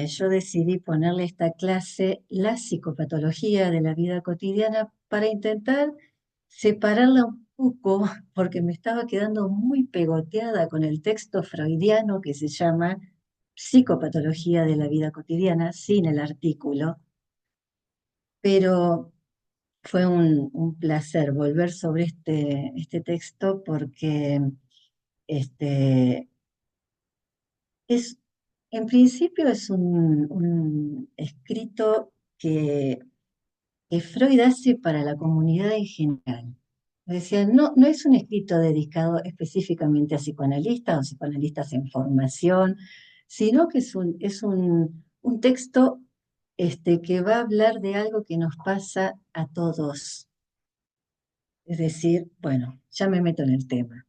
yo decidí ponerle a esta clase la psicopatología de la vida cotidiana para intentar separarla un poco, porque me estaba quedando muy pegoteada con el texto freudiano que se llama Psicopatología de la vida cotidiana, sin el artículo, pero fue un placer volver sobre este texto porque este, es, en principio es un escrito que Freud hace para la comunidad en general. Decía, no es un escrito dedicado específicamente a psicoanalistas o psicoanalistas en formación, sino que es un texto que va a hablar de algo que nos pasa a todos. Es decir, bueno, ya me meto en el tema.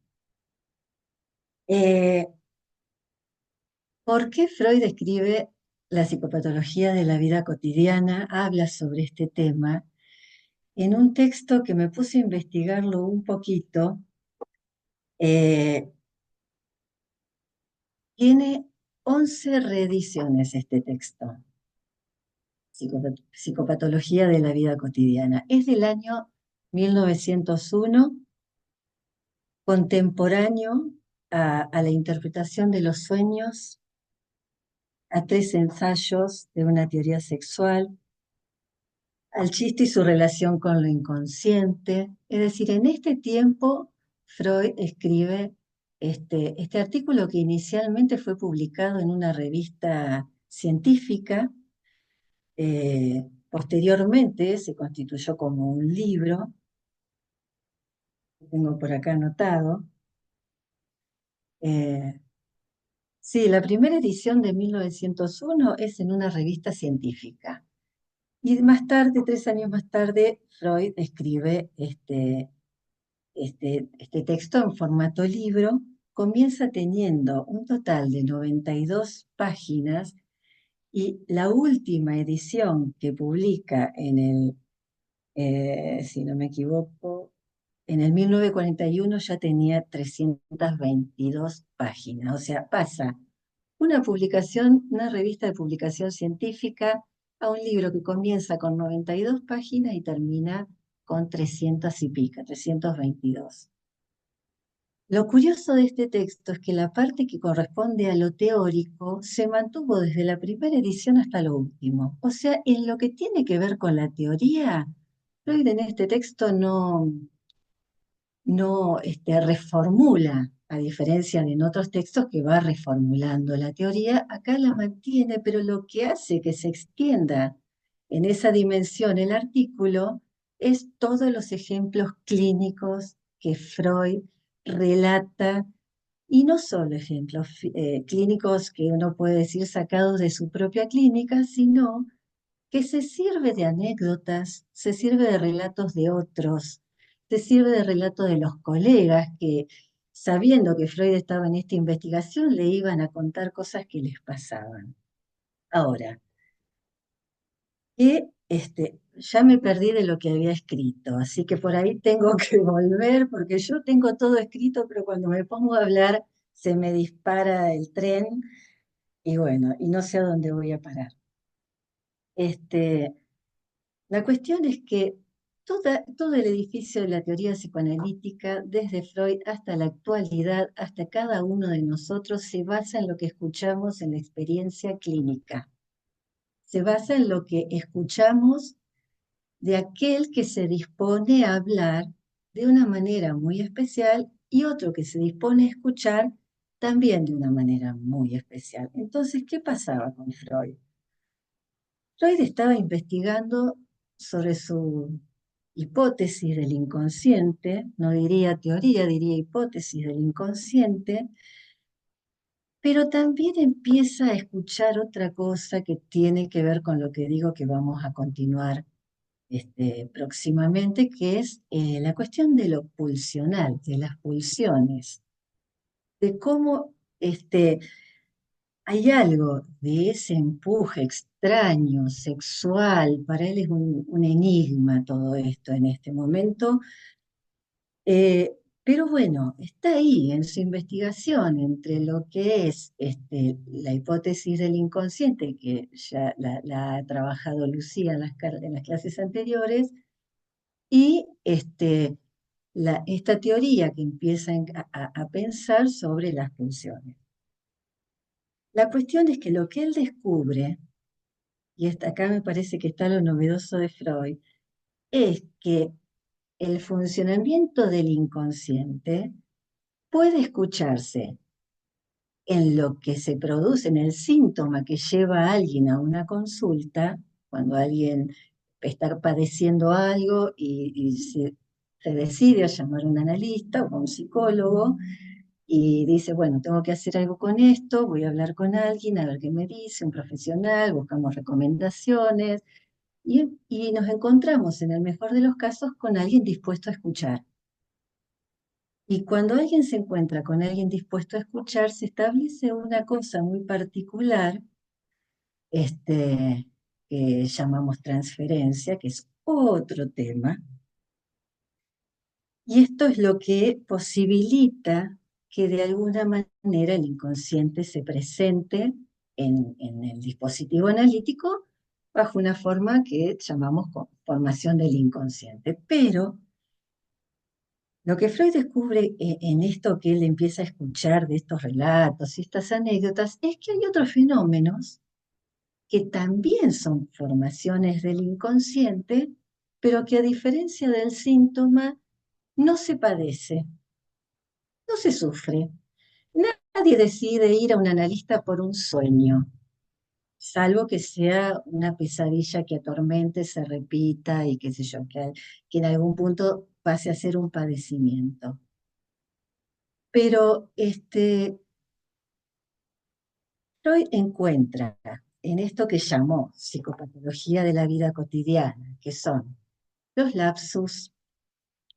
Eh, ¿Por qué Freud escribe la psicopatología de la vida cotidiana? Habla sobre este tema en un texto que me puse a investigarlo un poquito. eh, Tiene 11 reediciones este texto, Psicopatología de la vida cotidiana. Es del año 1901, contemporáneo a la interpretación de los sueños, a 3 ensayos de una teoría sexual, al chiste y su relación con lo inconsciente. Es decir, en este tiempo Freud escribe este artículo que inicialmente fue publicado en una revista científica. Posteriormente se constituyó como un libro, que tengo por acá anotado. Eh, sí, la primera edición de 1901 es en una revista científica. Y más tarde, 3 años más tarde, Freud escribe este texto en formato libro. Comienza teniendo un total de 92 páginas y la última edición que publica si no me equivoco, en el 1941 ya tenía 322 páginas. O sea, pasa una revista de publicación científica, a un libro que comienza con 92 páginas y termina con 300 y pica, 322. Lo curioso de este texto es que la parte que corresponde a lo teórico se mantuvo desde la primera edición hasta lo último. O sea, en lo que tiene que ver con la teoría, Freud en este texto no reformula, a diferencia de en otros textos que va reformulando la teoría, acá la mantiene, pero lo que hace que se extienda en esa dimensión el artículo es todos los ejemplos clínicos que Freud relata, y no solo ejemplos clínicos que uno puede decir sacados de su propia clínica, sino que se sirve de anécdotas, se sirve de relatos de otros, se sirve de relatos de los colegas que, sabiendo que Freud estaba en esta investigación, le iban a contar cosas que les pasaban. Ahora, ya me perdí de lo que había escrito, así que por ahí tengo que volver, porque yo tengo todo escrito, pero cuando me pongo a hablar se me dispara el tren y bueno, y no sé a dónde voy a parar. Este, La cuestión es que todo el edificio de la teoría psicoanalítica, desde Freud hasta la actualidad, hasta cada uno de nosotros, se basa en lo que escuchamos en la experiencia clínica. Se basa en lo que escuchamos de aquel que se dispone a hablar de una manera muy especial y otro que se dispone a escuchar también de una manera muy especial. Entonces, ¿qué pasaba con Freud? Freud estaba investigando sobre su hipótesis del inconsciente, no diría teoría, diría hipótesis del inconsciente, pero también empieza a escuchar otra cosa que tiene que ver con lo que digo que vamos a continuar próximamente, que es la cuestión de lo pulsional, de las pulsiones, de cómo hay algo de ese empuje extraño, sexual. Para él es un enigma todo esto en este momento, Pero bueno, está ahí en su investigación entre lo que es la hipótesis del inconsciente, que ya la ha trabajado Lucía en las clases anteriores, y esta teoría que empieza a pensar sobre las pulsiones. La cuestión es que lo que él descubre, y acá me parece que está lo novedoso de Freud, es que el funcionamiento del inconsciente puede escucharse en lo que se produce, en el síntoma que lleva a alguien a una consulta, cuando alguien está padeciendo algo y se decide a llamar a un analista o a un psicólogo y dice, bueno, tengo que hacer algo con esto, voy a hablar con alguien, a ver qué me dice, un profesional, buscamos recomendaciones y nos encontramos en el mejor de los casos con alguien dispuesto a escuchar. Y cuando alguien se encuentra con alguien dispuesto a escuchar, se establece una cosa muy particular, este, que llamamos transferencia, que es otro tema, y esto es lo que posibilita que de alguna manera el inconsciente se presente en el dispositivo analítico bajo una forma que llamamos formación del inconsciente. Pero lo que Freud descubre en esto que él empieza a escuchar de estos relatos y estas anécdotas es que hay otros fenómenos que también son formaciones del inconsciente, pero que a diferencia del síntoma no se padece, no se sufre. Nadie decide ir a un analista por un sueño, salvo que sea una pesadilla que atormente, se repita y qué sé yo, que en algún punto pase a ser un padecimiento. Pero Freud encuentra en esto que llamó psicopatología de la vida cotidiana, que son los lapsus,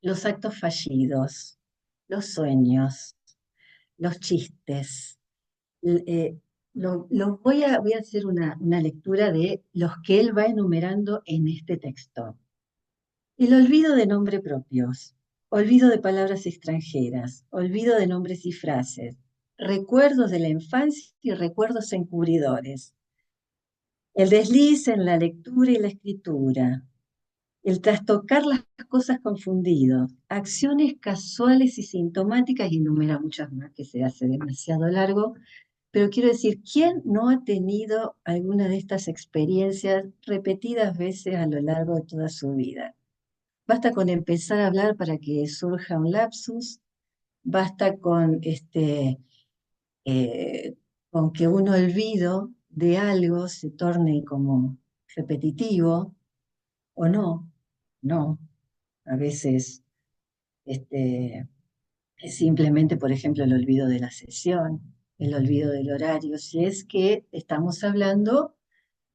los actos fallidos, los sueños, los chistes. Eh, voy a hacer una lectura de los que él va enumerando en este texto. El olvido de nombres propios, olvido de palabras extranjeras, olvido de nombres y frases, recuerdos de la infancia y recuerdos encubridores, el desliz en la lectura y la escritura, el trastocar las cosas confundidos, acciones casuales y sintomáticas, y enumera muchas más que se hace demasiado largo, pero quiero decir, ¿quién no ha tenido alguna de estas experiencias repetidas veces a lo largo de toda su vida? Basta con empezar a hablar para que surja un lapsus, basta eh, con que un olvido de algo se torne como repetitivo o no, no. A veces es simplemente, por ejemplo, el olvido de la sesión, el olvido del horario, si es que estamos hablando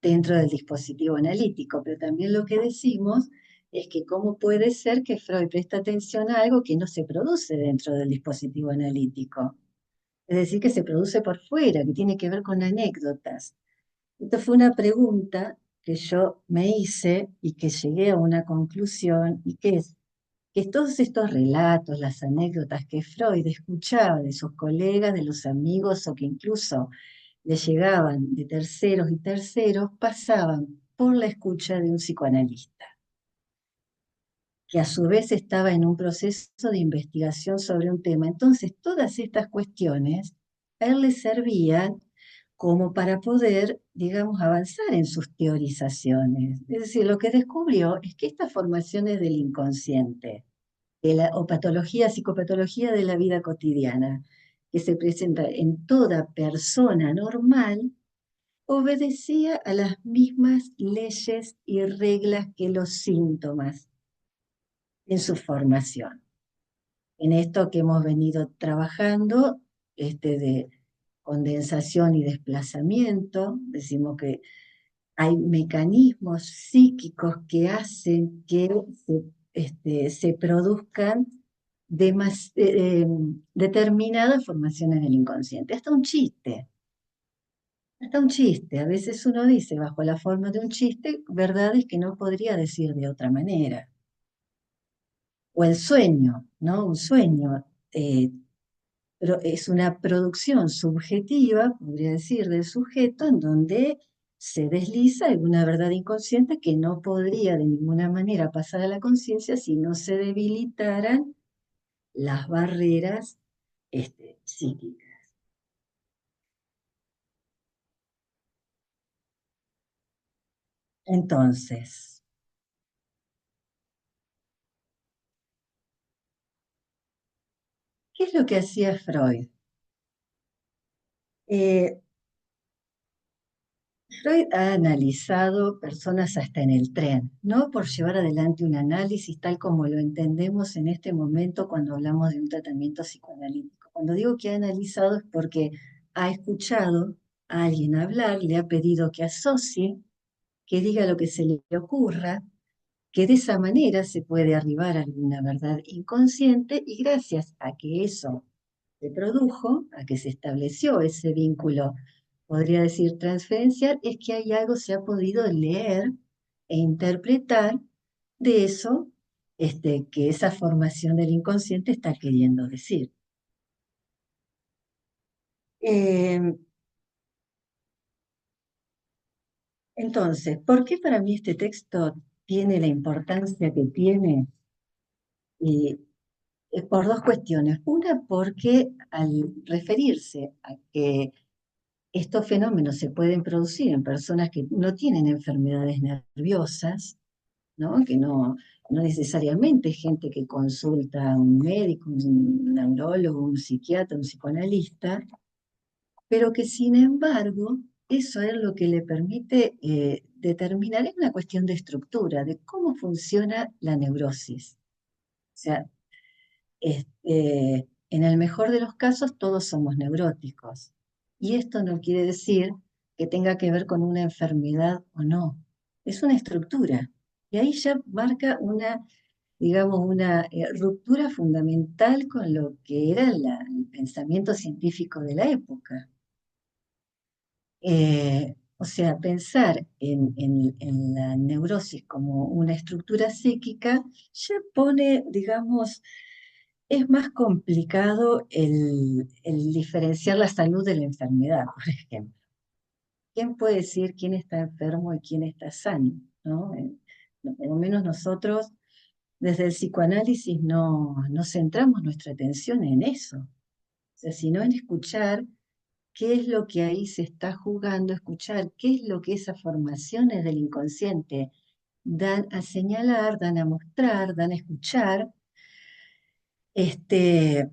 dentro del dispositivo analítico, pero también lo que decimos es que cómo puede ser que Freud presta atención a algo que no se produce dentro del dispositivo analítico. Es decir, que se produce por fuera, que tiene que ver con anécdotas. Esta fue una pregunta que yo me hice y que llegué a una conclusión, y que es que todos estos relatos, las anécdotas que Freud escuchaba de sus colegas, de los amigos, o que incluso le llegaban de terceros y terceros, pasaban por la escucha de un psicoanalista, que a su vez estaba en un proceso de investigación sobre un tema. Entonces, todas estas cuestiones a él le servían como para poder, digamos, avanzar en sus teorizaciones. Es decir, lo que descubrió es que estas formaciones del inconsciente, o patología, psicopatología de la vida cotidiana, que se presenta en toda persona normal, obedecía a las mismas leyes y reglas que los síntomas en su formación. En esto que hemos venido trabajando, de condensación y desplazamiento, decimos que hay mecanismos psíquicos que hacen que se produzcan determinadas formaciones del inconsciente. Hasta un chiste. A veces uno dice bajo la forma de un chiste verdades que no podría decir de otra manera. o el sueño, ¿no? Un sueño pero es una producción subjetiva, podría decir, del sujeto, en donde se desliza alguna verdad inconsciente que no podría de ninguna manera pasar a la conciencia si no se debilitaran las barreras psíquicas. Entonces, ¿qué es lo que hacía Freud? Eh, Freud ha analizado personas hasta en el tren, no por llevar adelante un análisis tal como lo entendemos en este momento cuando hablamos de un tratamiento psicoanalítico. Cuando digo que ha analizado es porque ha escuchado a alguien hablar, le ha pedido que asocie, que diga lo que se le ocurra, que de esa manera se puede arribar a alguna verdad inconsciente y gracias a que eso se produjo, a que se estableció ese vínculo, podría decir transferencial, es que hay algo se ha podido leer e interpretar de eso que esa formación del inconsciente está queriendo decir. Eh, entonces, ¿por qué para mí este texto tiene la importancia que tiene? Y por dos cuestiones. Una, porque al referirse a que estos fenómenos se pueden producir en personas que no tienen enfermedades nerviosas, ¿no? Que no necesariamente es gente que consulta a un médico, un neurólogo, un psiquiatra, un psicoanalista, pero que sin embargo eso es lo que le permite determinar, es una cuestión de estructura, de cómo funciona la neurosis. O sea, en el mejor de los casos, todos somos neuróticos. Y esto no quiere decir que tenga que ver con una enfermedad o no. Es una estructura. Y ahí ya marca una, digamos, una ruptura fundamental con lo que era el pensamiento científico de la época. O sea, pensar en la neurosis como una estructura psíquica ya pone, digamos, es más complicado el diferenciar la salud de la enfermedad, por ejemplo. ¿Quién puede decir quién está enfermo y quién está sano? ¿No? Por lo menos nosotros, desde el psicoanálisis, no centramos nuestra atención en eso, o sea, sino en escuchar qué es lo que ahí se está jugando, escuchar qué es lo que esas formaciones del inconsciente dan a señalar, dan a mostrar, dan a escuchar, este,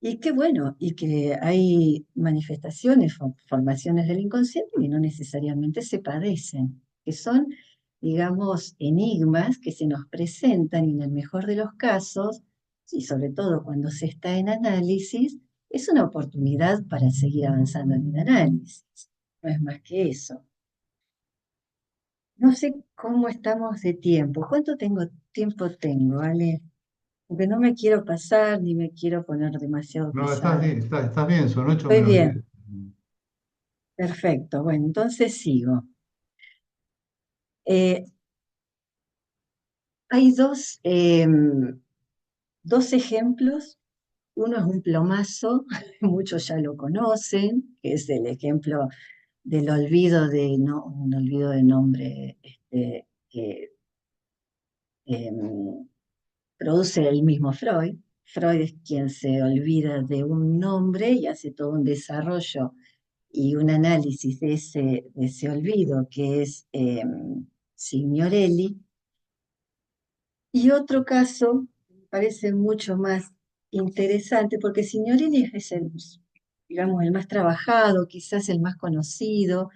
y qué bueno, y que hay manifestaciones, formaciones del inconsciente que no necesariamente se padecen, que son, digamos, enigmas que se nos presentan y en el mejor de los casos, y sobre todo cuando se está en análisis, es una oportunidad para seguir avanzando en el análisis. No es más que eso. No sé cómo estamos de tiempo. ¿Cuánto tiempo tengo, Ale? Porque no me quiero pasar ni me quiero poner demasiado No, estás pesada. bien, estás bien, son 8 Estoy menos 10. bien. Perfecto, bueno, entonces sigo. Eh, hay dos ejemplos. Uno es un plomazo, muchos ya lo conocen, que es el ejemplo del olvido de, no, un olvido de nombre que em, produce el mismo Freud. Freud es quien se olvida de un nombre y hace todo un desarrollo y un análisis de ese olvido, que es Signorelli. Y otro caso, me parece mucho más interesante, porque Signorini es el, digamos, el más trabajado, quizás el más conocido,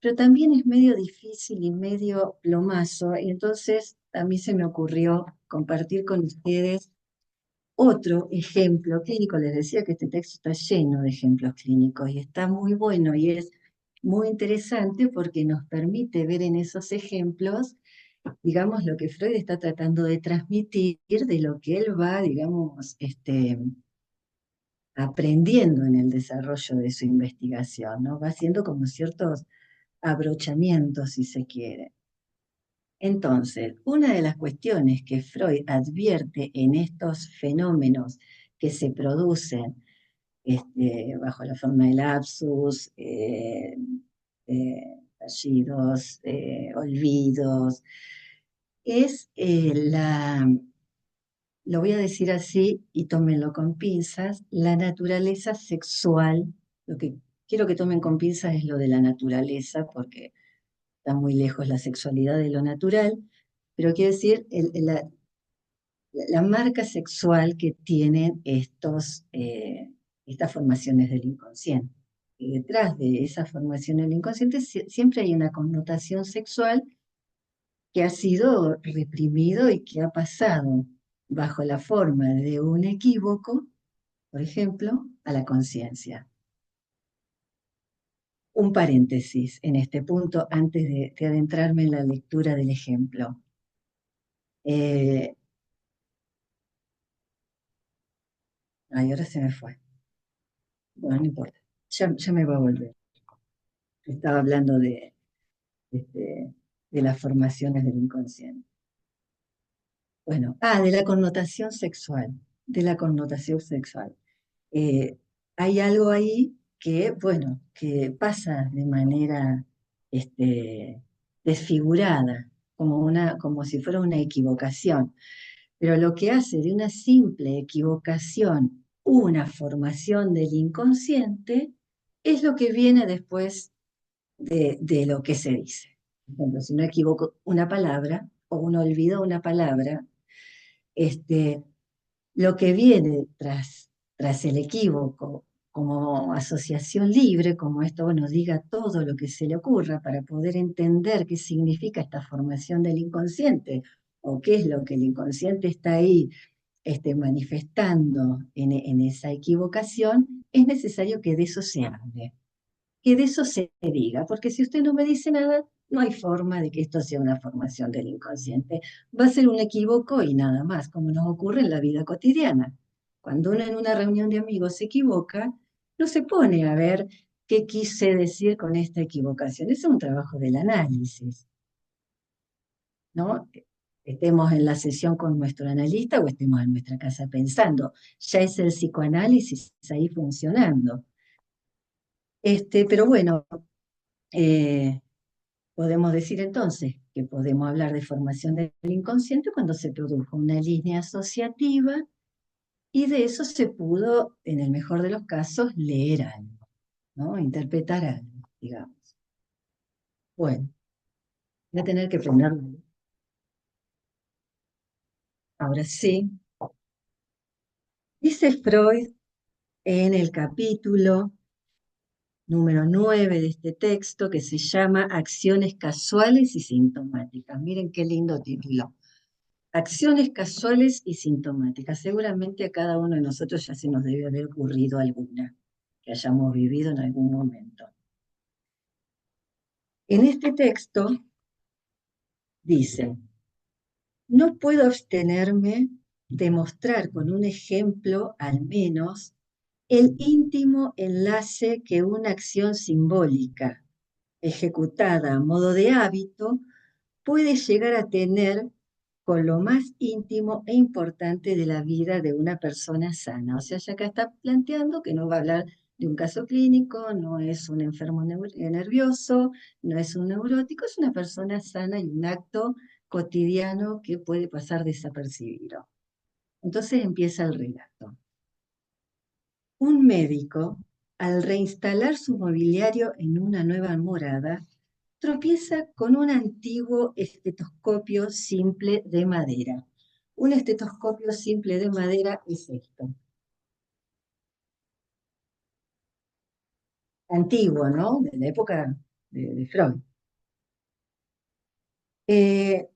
pero también es medio difícil y medio plomazo, y entonces a mí se me ocurrió compartir con ustedes otro ejemplo clínico. Les decía que este texto está lleno de ejemplos clínicos y está muy bueno y es muy interesante porque nos permite ver en esos ejemplos, digamos, lo que Freud está tratando de transmitir de lo que él va, digamos, aprendiendo en el desarrollo de su investigación, ¿no? Va haciendo como ciertos abrochamientos, si se quiere. Entonces, una de las cuestiones que Freud advierte en estos fenómenos que se producen bajo la forma de lapsus, fallidos, olvidos, es lo voy a decir así y tómenlo con pinzas, la naturaleza sexual. Lo que quiero que tomen con pinzas es lo de la naturaleza, porque está muy lejos la sexualidad de lo natural, pero quiero decir la marca sexual que tienen estas formaciones del inconsciente. Y detrás de esa formación del inconsciente siempre hay una connotación sexual que ha sido reprimido y que ha pasado bajo la forma de un equívoco, por ejemplo, a la conciencia. Un paréntesis en este punto antes de adentrarme en la lectura del ejemplo. Eh, Ay, ahora se me fue. Bueno, no importa. Ya me va a volver. Estaba hablando este, de las formaciones del inconsciente. Bueno, de la connotación sexual. De la connotación sexual. eh, Hay algo ahí que, bueno, que pasa de manera desfigurada, como si fuera una equivocación. Pero lo que hace de una simple equivocación una formación del inconsciente es lo que viene después de lo que se dice. Por ejemplo, si uno equivoca una palabra o uno olvida una palabra, este, lo que viene tras el equívoco como asociación libre, como esto, bueno, diga todo lo que se le ocurra para poder entender qué significa esta formación del inconsciente o qué es lo que el inconsciente está ahí manifestando en esa equivocación, es necesario que de eso se hable, que de eso se diga, porque si usted no me dice nada, no hay forma de que esto sea una formación del inconsciente. Va a ser un equívoco y nada más, como nos ocurre en la vida cotidiana. Cuando uno en una reunión de amigos se equivoca, no se pone a ver qué quise decir con esta equivocación. Es un trabajo del análisis, ¿no? Estemos en la sesión con nuestro analista o estemos en nuestra casa pensando. Ya es el psicoanálisis ahí funcionando. Pero bueno, eh, podemos decir entonces que podemos hablar de formación del inconsciente cuando se produjo una línea asociativa y de eso se pudo, en el mejor de los casos, leer algo, ¿no? Interpretar algo, digamos. Bueno, voy a tener que ponerlo. Ahora sí, dice Freud en el capítulo número 9 de este texto que se llama Acciones casuales y sintomáticas. Miren qué lindo título. Acciones casuales y sintomáticas. Seguramente a cada uno de nosotros ya se nos debe haber ocurrido alguna que hayamos vivido en algún momento. En este texto dice, no puedo abstenerme de mostrar con un ejemplo al menos el íntimo enlace que una acción simbólica ejecutada a modo de hábito puede llegar a tener con lo más íntimo e importante de la vida de una persona sana. O sea, ya acá está planteando que no va a hablar de un caso clínico, no es un enfermo nervioso, no es un neurótico, es una persona sana y un acto cotidiano que puede pasar desapercibido. Entonces empieza el relato. Un médico, al reinstalar su mobiliario en una nueva morada, tropieza con un antiguo estetoscopio simple de madera. Un estetoscopio simple de madera es esto. Antiguo, ¿no? De la época de Freud.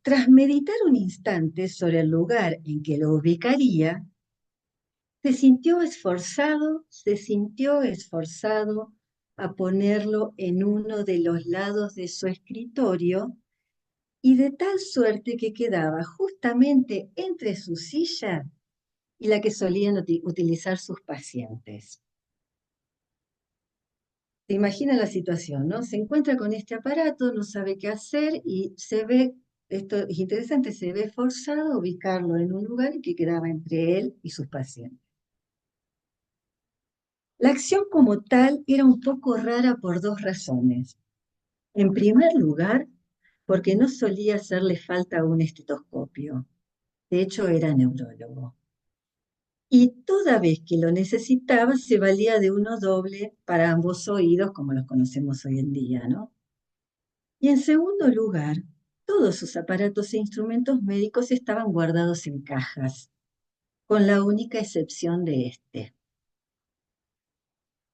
Tras meditar un instante sobre el lugar en que lo ubicaría, se sintió esforzado a ponerlo en uno de los lados de su escritorio y de tal suerte que quedaba justamente entre su silla y la que solían utilizar sus pacientes. Se imagina la situación, ¿no? Se encuentra con este aparato, no sabe qué hacer y se ve esto es interesante, se ve forzado a ubicarlo en un lugar que quedaba entre él y sus pacientes. La acción como tal era un poco rara por dos razones. En primer lugar, porque no solía hacerle falta un estetoscopio. De hecho, era neurólogo. Y toda vez que lo necesitaba, se valía de uno doble para ambos oídos, como los conocemos hoy en día, ¿no? Y en segundo lugar, todos sus aparatos e instrumentos médicos estaban guardados en cajas, con la única excepción de este.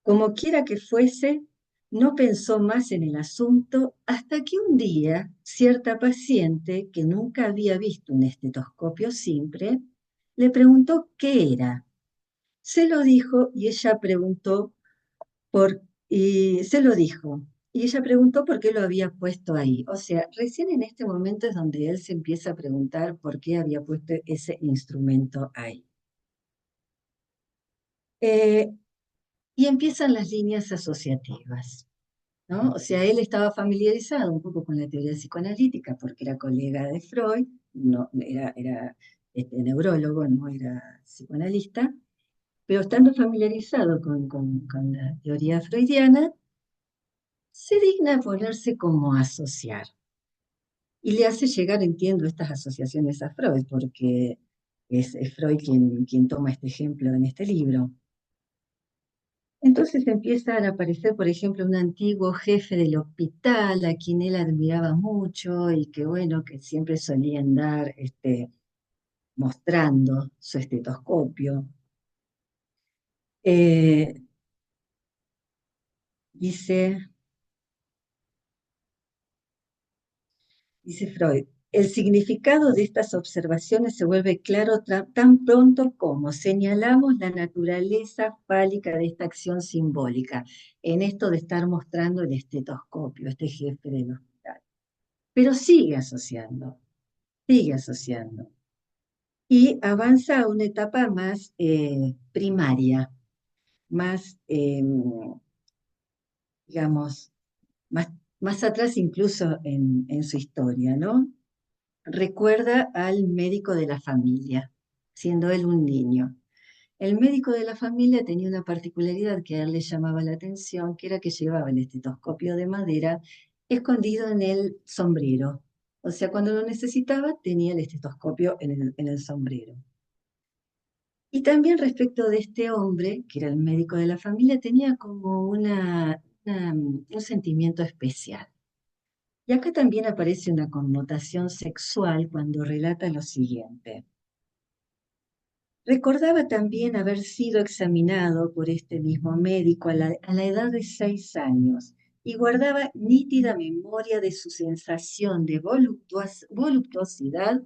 Como quiera que fuese, no pensó más en el asunto hasta que un día cierta paciente, que nunca había visto un estetoscopio simple, le preguntó qué era. Se lo dijo y ella preguntó y se lo dijo. Y ella preguntó por qué lo había puesto ahí. O sea, recién en este momento es donde él se empieza a preguntar por qué había puesto ese instrumento ahí. Eh, y empiezan las líneas asociativas, ¿no? O sea, él estaba familiarizado un poco con la teoría psicoanalítica porque era colega de Freud, no, era neurólogo, no era psicoanalista, pero estando familiarizado con la teoría freudiana, se digna a ponerse como a asociar. Y le hace llegar, entiendo, estas asociaciones a Freud, porque es Freud quien toma este ejemplo en este libro. Entonces empiezan a aparecer, por ejemplo, un antiguo jefe del hospital a quien él admiraba mucho y que, bueno, que siempre solía andar mostrando su estetoscopio. Eh, dice, dice Freud, el significado de estas observaciones se vuelve claro tan pronto como señalamos la naturaleza fálica de esta acción simbólica, en esto de estar mostrando el estetoscopio, este jefe del hospital. Pero sigue asociando. Y avanza a una etapa más primaria, más, digamos, más, más atrás incluso en su historia, ¿no? Recuerda al médico de la familia, siendo él un niño. El médico de la familia tenía una particularidad que a él le llamaba la atención, que era que llevaba el estetoscopio de madera escondido en el sombrero. O sea, cuando lo necesitaba, tenía el estetoscopio en el sombrero. Y también respecto de este hombre, que era el médico de la familia, tenía como un sentimiento especial. Y acá también aparece una connotación sexual cuando relata lo siguiente. Recordaba también haber sido examinado por este mismo médico a la edad de 6 años y guardaba nítida memoria de su sensación de voluptuosidad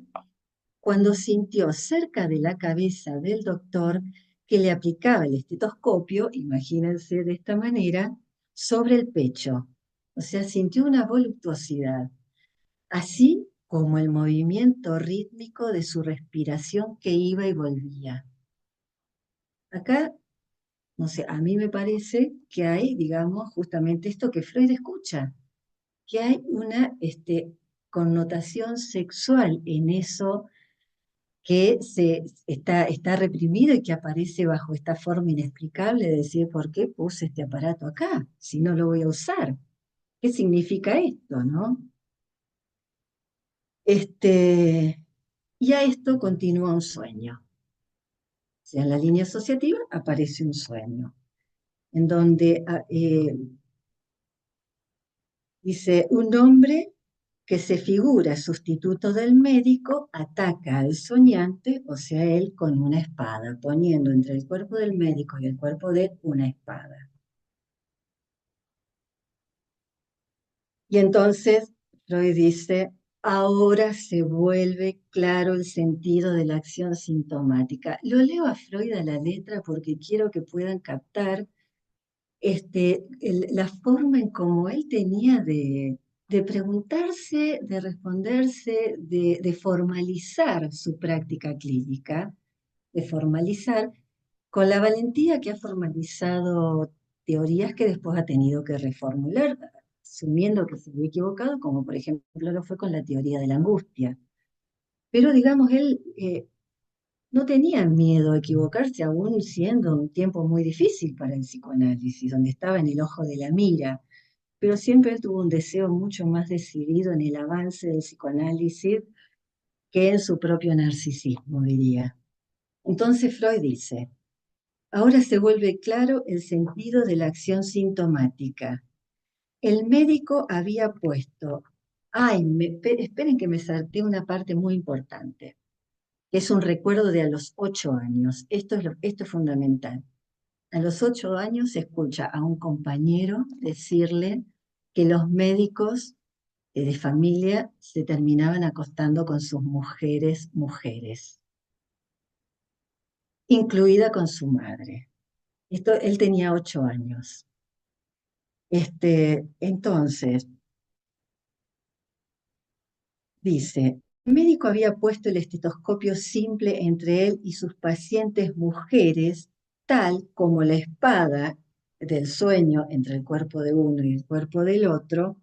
cuando sintió cerca de la cabeza del doctor que le aplicaba el estetoscopio, imagínense de esta manera, sobre el pecho. O sea, sintió una voluptuosidad, así como el movimiento rítmico de su respiración que iba y volvía. Acá, no sé, a mí me parece que hay, digamos, justamente esto que Freud escucha, que hay una connotación sexual en eso que está reprimido y que aparece bajo esta forma inexplicable de decir, ¿por qué puse este aparato acá? Si no lo voy a usar. ¿Qué significa esto, no? Y a esto continúa un sueño. O sea, en la línea asociativa aparece un sueño, en donde dice, un hombre que se figura sustituto del médico ataca al soñante, o sea, él con una espada, poniendo entre el cuerpo del médico y el cuerpo de él una espada. Y entonces Freud dice, ahora se vuelve claro el sentido de la acción sintomática. Lo leo a Freud a la letra porque quiero que puedan captar la forma en cómo él tenía de preguntarse, de responderse, de formalizar su práctica clínica, de formalizar con la valentía que ha formalizado teorías que después ha tenido que reformular, asumiendo que se había equivocado, como por ejemplo lo fue con la teoría de la angustia. Pero digamos, él no tenía miedo a equivocarse, aún siendo un tiempo muy difícil para el psicoanálisis, donde estaba en el ojo de la mira, pero siempre él tuvo un deseo mucho más decidido en el avance del psicoanálisis que en su propio narcisismo, diría. Entonces Freud dice, ahora se vuelve claro el sentido de la acción sintomática. El médico había puesto, esperen que me salté una parte muy importante, que es un recuerdo de a los 8 años. Esto es fundamental. A los 8 años se escucha a un compañero decirle que los médicos de familia se terminaban acostando con sus mujeres, incluida con su madre. Él tenía 8 años. Entonces, dice, el médico había puesto el estetoscopio simple entre él y sus pacientes mujeres, tal como la espada del sueño entre el cuerpo de uno y el cuerpo del otro,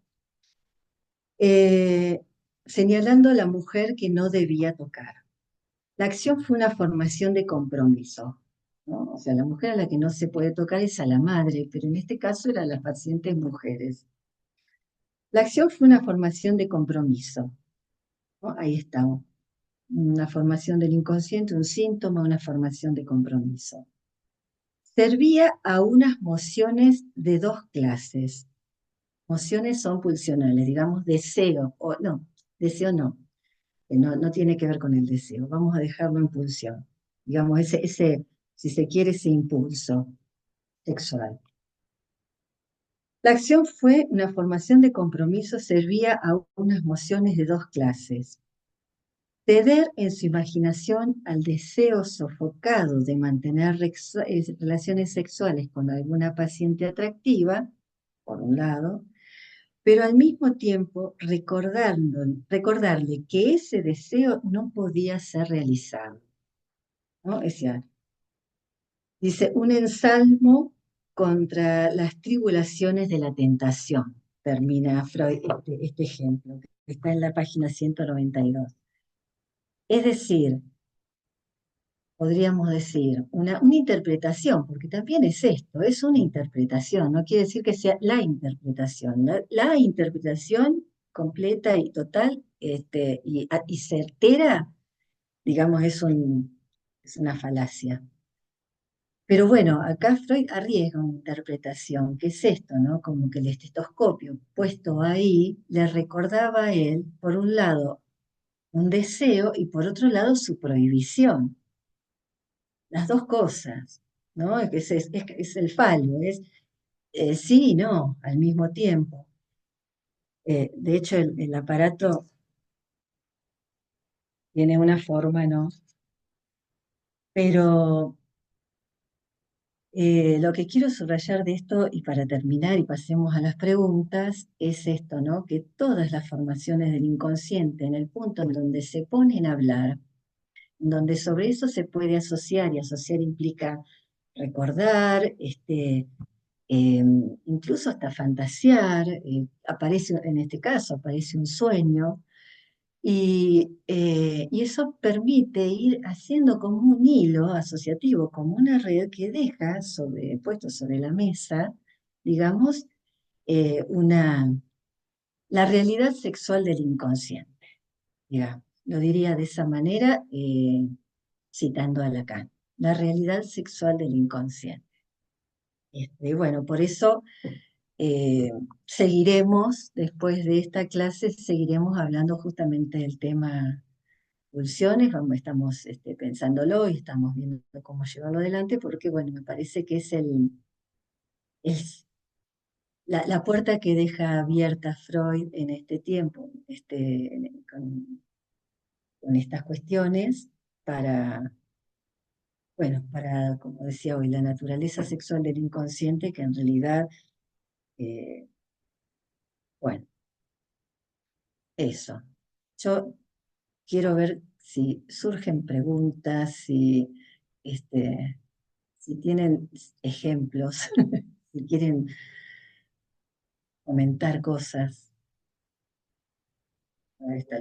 eh, señalando a la mujer que no debía tocar. La acción fue una formación de compromiso, ¿no? O sea, la mujer a la que no se puede tocar es a la madre, pero en este caso eran las pacientes mujeres. La acción fue una formación de compromiso, ¿no? Ahí está, una formación del inconsciente, un síntoma, una formación de compromiso. Servía a unas mociones de dos clases. Mociones son pulsionales, digamos deseo, o no, deseo no, no tiene que ver con el deseo, vamos a dejarlo en pulsión. Digamos, si se quiere, ese impulso sexual. La acción fue una formación de compromiso, servía a unas mociones de dos clases. Ceder en su imaginación al deseo sofocado de mantener relaciones sexuales con alguna paciente atractiva, por un lado, pero al mismo tiempo recordarle que ese deseo no podía ser realizado, ¿no? Dice, un ensalmo contra las tribulaciones de la tentación, termina Freud este ejemplo, que está en la página 192. Es decir, podríamos decir, una interpretación, porque también es esto, es una interpretación, no quiere decir que sea la interpretación. La interpretación completa y total y certera, digamos, es una falacia. Pero bueno, acá Freud arriesga una interpretación, que es esto, ¿no? Como que el estetoscopio puesto ahí le recordaba a él, por un lado, un deseo y por otro lado, su prohibición. Las dos cosas, ¿no? Es el falo, es sí y no al mismo tiempo. De hecho, el aparato tiene una forma, ¿no? Pero lo que quiero subrayar de esto, y para terminar y pasemos a las preguntas, es esto, ¿no? Que todas las formaciones del inconsciente, en el punto en donde se ponen a hablar, donde sobre eso se puede asociar, y asociar implica recordar, eh, incluso hasta fantasear, aparece, en este caso, aparece un sueño, y eso permite ir haciendo como un hilo asociativo, como una red que deja puesto sobre la mesa, digamos, la realidad sexual del inconsciente, digamos. Lo diría de esa manera, citando a Lacan, la realidad sexual del inconsciente. Bueno, por eso eh, seguiremos, después de esta clase, seguiremos hablando justamente del tema pulsiones, estamos pensándolo y estamos viendo cómo llevarlo adelante, porque bueno, me parece que es la puerta que deja abierta Freud en este tiempo, con estas cuestiones, para, bueno, para, como decía hoy, la naturaleza sexual del inconsciente, que en realidad, eh, bueno, eso. Yo quiero ver si surgen preguntas, este, si tienen ejemplos, si quieren comentar cosas. Ahí está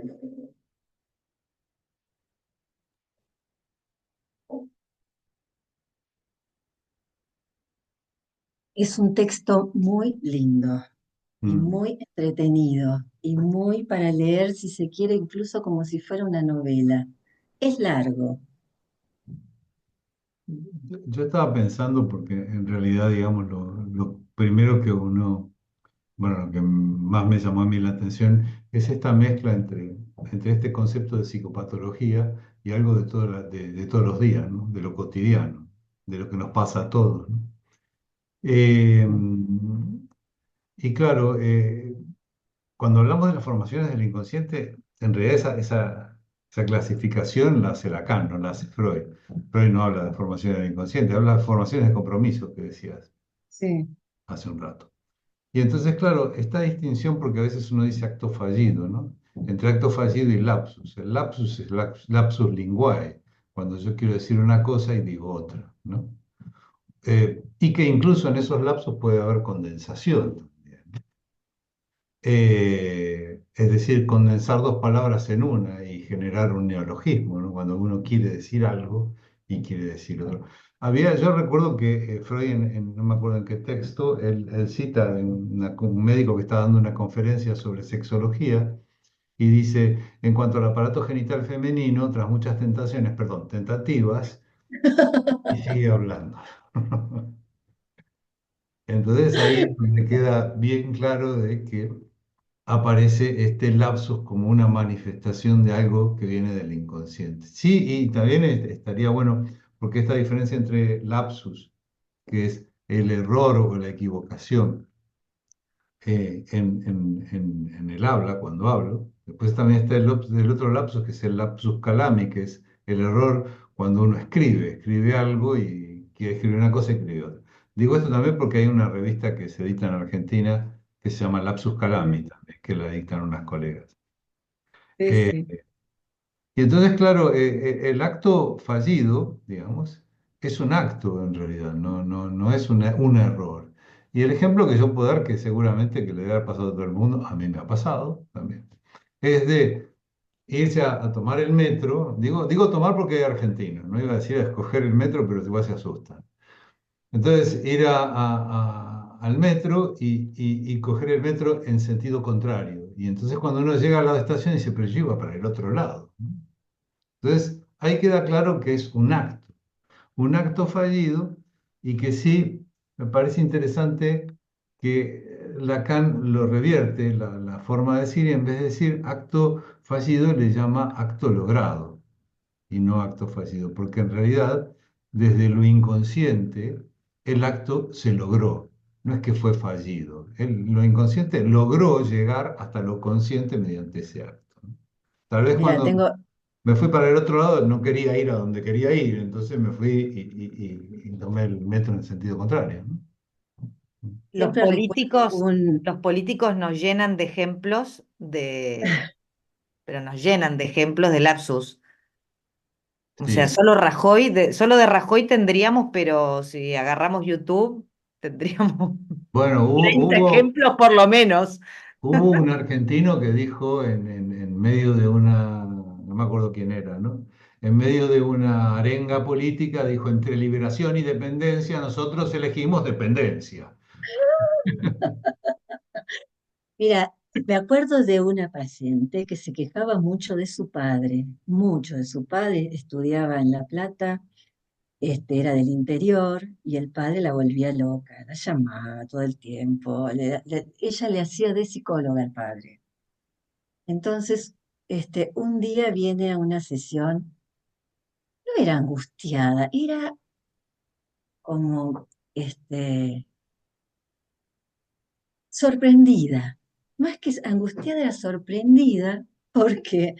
Es un texto muy lindo y Mm. muy entretenido y muy para leer, si se quiere, incluso como si fuera una novela. Es largo. Yo estaba pensando, porque en realidad, digamos, lo primero que uno, bueno, lo que más me llamó a mí la atención es esta mezcla entre este concepto de psicopatología y algo de todos los días, ¿no? De lo cotidiano, de lo que nos pasa a todos, ¿no? Eh, y claro, cuando hablamos de las formaciones del inconsciente, en realidad esa clasificación la hace Lacan, no la hace Freud. Freud no habla de formaciones del inconsciente, habla de formaciones de compromiso, que decías Sí. hace un rato. Y entonces, claro, esta distinción, porque a veces uno dice acto fallido, ¿no? Entre acto fallido y lapsus. El lapsus es lapsus linguae, cuando yo quiero decir una cosa y digo otra, ¿no? Y que incluso en esos lapsos puede haber condensación también. Es decir, condensar dos palabras en una y generar un neologismo, ¿no? Cuando uno quiere decir algo y quiere decir otro. Yo recuerdo que Freud, no me acuerdo en qué texto, él cita de un médico que está dando una conferencia sobre sexología y dice, en cuanto al aparato genital femenino, tras muchas tentaciones, perdón, tentativas, y sigue hablando. Entonces ahí es donde queda bien claro de que aparece este lapsus como una manifestación de algo que viene del inconsciente. Sí, y también estaría bueno, porque esta diferencia entre lapsus, que es el error o la equivocación en el habla, cuando hablo, después también está el otro lapsus, que es el lapsus calami, que es el error cuando uno escribe algo y quiere escribir una cosa y escribe otra. Digo esto también porque hay una revista que se edita en Argentina que se llama Lapsus Calami, Sí, también, que la dictan unas colegas. sí, Eh, sí. y entonces, claro, el acto fallido, digamos, es un acto en realidad, no es un error. Y el ejemplo que yo puedo dar, que seguramente que le debe haber pasado a todo el mundo, a mí me ha pasado también, es de irse a tomar el metro. Digo tomar porque hay argentinos, no iba a decir a escoger el metro, pero igual se asustan. Entonces, ir al metro y coger el metro en sentido contrario. Y entonces cuando uno llega a la estación dice, pero yo iba para el otro lado, ¿no? Entonces, ahí queda claro que es un acto fallido y que sí, me parece interesante que Lacan lo revierte, la forma de decir, y en vez de decir acto fallido le llama acto logrado y no acto fallido, porque en realidad desde lo inconsciente el acto se logró, no es que fue fallido. Lo inconsciente logró llegar hasta lo consciente mediante ese acto, ¿no? Tal vez Mira, cuando tengo, me fui para el otro lado, no quería ir a donde quería ir, entonces me fui y tomé el metro en el sentido contrario, ¿no? Los siempre recuerdo políticos, un, los políticos nos llenan de ejemplos pero nos llenan de ejemplos de lapsus. O sea, Sí. solo de Rajoy tendríamos, pero si agarramos YouTube, tendríamos Bueno, 30 ejemplos por lo menos. hubo un argentino que dijo en medio de no me acuerdo quién era, ¿no? En medio de una arenga política, dijo, entre liberación y dependencia, nosotros elegimos dependencia. mira, me acuerdo de una paciente que se quejaba mucho de su padre, estudiaba en La Plata, era del interior y el padre la volvía loca, la llamaba todo el tiempo, ella le hacía de psicóloga al padre. Entonces, un día viene a una sesión, no era angustiada, era como, sorprendida. Más que angustiada, era sorprendida porque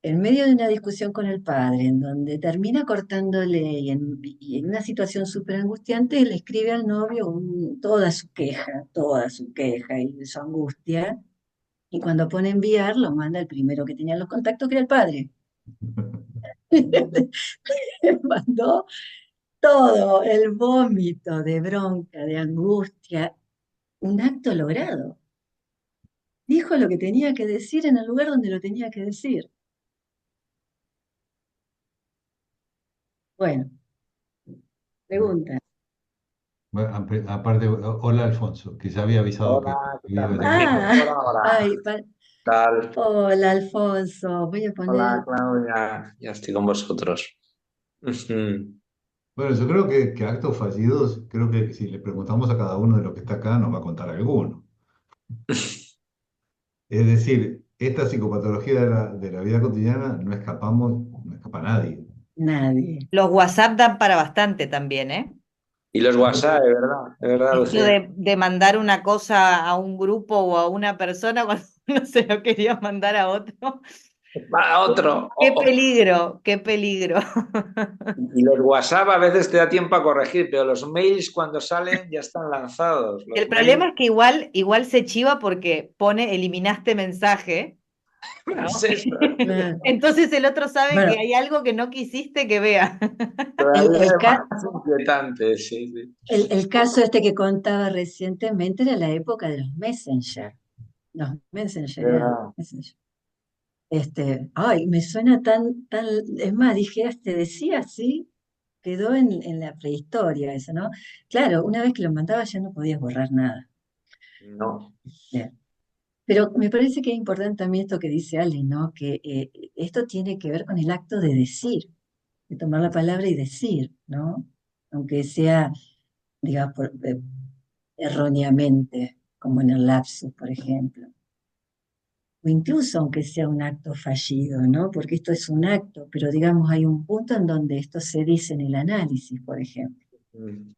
en medio de una discusión con el padre, en donde termina cortándole y en una situación súper angustiante, le escribe al novio toda su queja y su angustia, y cuando pone a enviar, lo manda el primero que tenía en los contactos, que era el padre. Le mandó todo el vómito de bronca, de angustia, un acto logrado. Dijo lo que tenía que decir en el lugar donde lo tenía que decir. Bueno, pregunta. Bueno, aparte, hola Alfonso, que ya había avisado que Hola, ¿qué tal? iba a Me llamar. Ah, incorporo ahora. ay, ¿Qué tal? hola Alfonso, voy a Hola, poner, Claudia. Ya estoy con vosotros. Ujú. Bueno, yo creo que actos fallidos, creo que si le preguntamos a cada uno de los que está acá, nos va a contar alguno. Es decir, esta psicopatología de la vida cotidiana no escapamos, no escapa a nadie. nadie. Los WhatsApp dan para bastante también, ¿eh? Y los WhatsApp, de verdad, Esto Lucía. de mandar una cosa a un grupo o a una persona cuando uno se lo quería mandar a otro. Va, otro. Qué peligro, qué peligro. Y los WhatsApp a veces te da tiempo a corregir, pero los mails cuando salen ya están lanzados. El Los problema mails, es que igual se chiva porque pone eliminaste mensaje, es ¿no? eso. Claro. Entonces el otro sabe que Bueno, hay algo que no quisiste que vea. el, Todavía el, es ca- más inquietante, sí, sí. el caso este que contaba recientemente era la época de los Messenger. Los Messenger De eran verdad. Messenger. Ay, me suena tan, es más, dije, te decía así, quedó en la prehistoria eso, ¿no? Claro, una vez que lo mandaba ya no podías borrar nada. No. Bien. Pero me parece que es importante también esto que dice Ale, ¿no? Que esto tiene que ver con el acto de decir, de tomar la palabra y decir, ¿no? Aunque sea, digamos, erróneamente, como en el lapsus, por ejemplo. O incluso aunque sea un acto fallido, ¿no? Porque esto es un acto, pero digamos, hay un punto en donde esto se dice en el análisis, por ejemplo. Mm.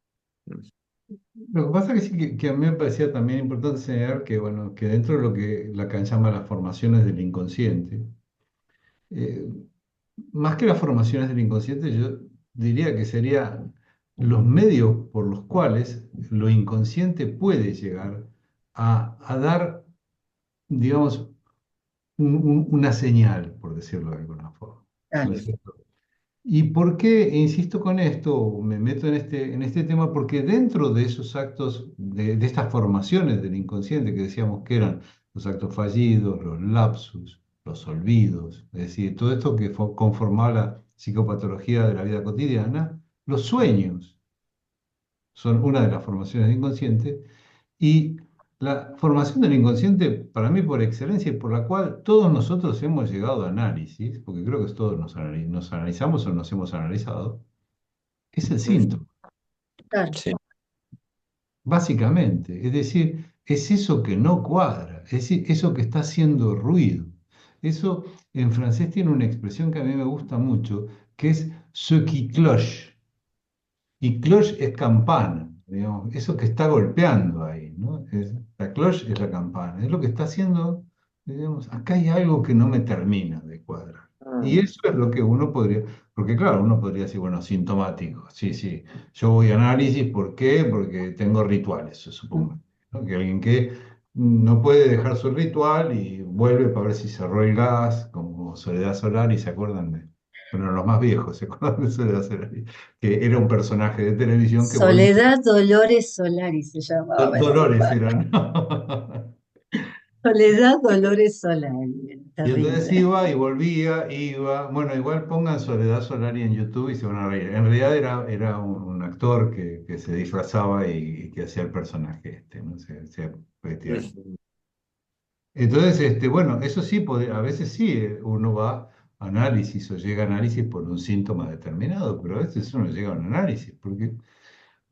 Lo que pasa es que sí, que a mí me parecía también importante señalar que, bueno, que dentro de lo que Lacan llama las formaciones del inconsciente, eh, más que las formaciones del inconsciente, yo diría que serían los medios por los cuales lo inconsciente puede llegar a dar, digamos, una señal, por decirlo de alguna forma. ¿No Claro, es cierto? ¿Y por qué insisto con esto, o me meto en este tema? Porque dentro de esos actos, de estas formaciones del inconsciente que decíamos que eran los actos fallidos, los lapsus, los olvidos, es decir, todo esto que conformaba la psicopatología de la vida cotidiana, los sueños son una de las formaciones del inconsciente, y la formación del inconsciente, para mí por excelencia, y por la cual todos nosotros hemos llegado a análisis, porque creo que todos nos analizamos o nos hemos analizado, es el Mm. síntoma, claro. Sí. básicamente. Es decir, es eso que no cuadra, es decir, eso que está haciendo ruido. Eso en francés tiene una expresión que a mí me gusta mucho, que es ce qui cloche. Y cloche es campana, digamos, eso que está golpeando ahí, ¿no? La cloche es la campana, es lo que está haciendo, digamos, acá hay algo que no me termina de cuadrar. Y Mm. eso es lo que uno podría, porque claro, uno podría decir, bueno, sintomático, sí, sí, yo voy a análisis, ¿por qué? Porque tengo rituales, se supone, ¿no? Que alguien que no puede dejar su ritual y vuelve para ver si cerró el gas, como Soledad Solar, y se acuerdan de, bueno, los más viejos, ¿se acuerdan de Soledad Solar? Que era un personaje de televisión que volvía. Soledad Dolores Solari se llamaba. Dolores eran. Soledad Dolores Solari, Y entonces terrible. iba y volvía, iba. Bueno, igual pongan Soledad Solari en YouTube y se van a reír. En realidad era un actor que se disfrazaba y que hacía el personaje este, ¿no? Se vestía. Mm. Entonces, bueno, eso sí, a veces sí, uno va a análisis o llega a análisis por un síntoma determinado, pero a veces uno llega a un análisis porque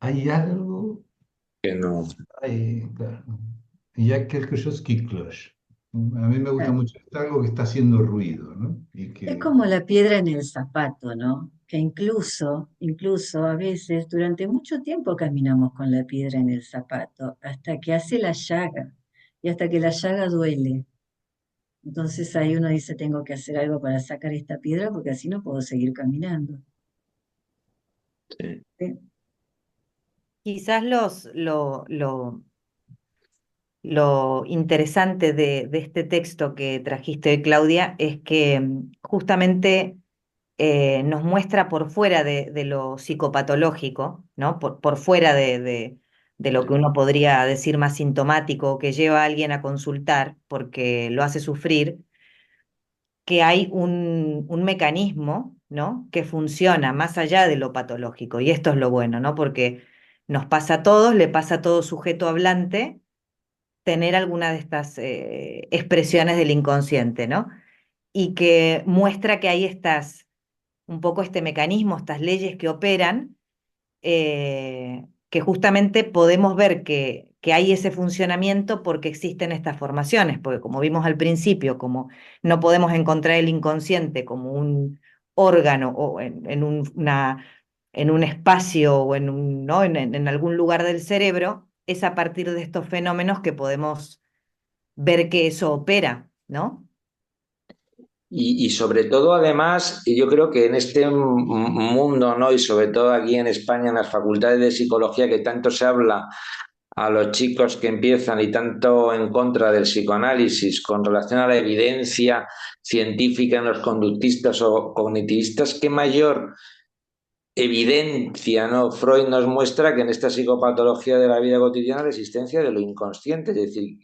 hay algo. Que no. Claro. Y hay quelque chose qui cloche. A mí me gusta Claro. mucho. Es algo que está haciendo ruido, ¿no? Y Es que como la piedra en el zapato, ¿no? Que incluso a veces durante mucho tiempo caminamos con la piedra en el zapato, hasta que hace la llaga y hasta que la llaga duele. Entonces ahí uno dice, tengo que hacer algo para sacar esta piedra porque así no puedo seguir caminando. Sí. ¿Sí? Quizás lo interesante de este texto que trajiste, Claudia, es que justamente nos muestra por fuera de lo psicopatológico, ¿no? Por fuera de lo que uno podría decir más sintomático, que lleva a alguien a consultar porque lo hace sufrir, que hay un mecanismo, ¿no? Que funciona más allá de lo patológico. Y esto es lo bueno, ¿no? Porque nos pasa a todos, le pasa a todo sujeto hablante tener alguna de estas expresiones del inconsciente, ¿no? Y que muestra que hay un poco este mecanismo, estas leyes que operan, que justamente podemos ver que hay ese funcionamiento porque existen estas formaciones, porque como vimos al principio, como no podemos encontrar el inconsciente como un órgano o en un espacio o ¿no? En algún lugar del cerebro, es a partir de estos fenómenos que podemos ver que eso opera, ¿no? Y sobre todo, además, yo creo que en este mundo, ¿no? Y sobre todo aquí en España, en las facultades de psicología, que tanto se habla a los chicos que empiezan y tanto en contra del psicoanálisis con relación a la evidencia científica en los conductistas o cognitivistas, qué mayor evidencia, ¿no? Freud nos muestra que en esta psicopatología de la vida cotidiana la existencia de lo inconsciente, es decir,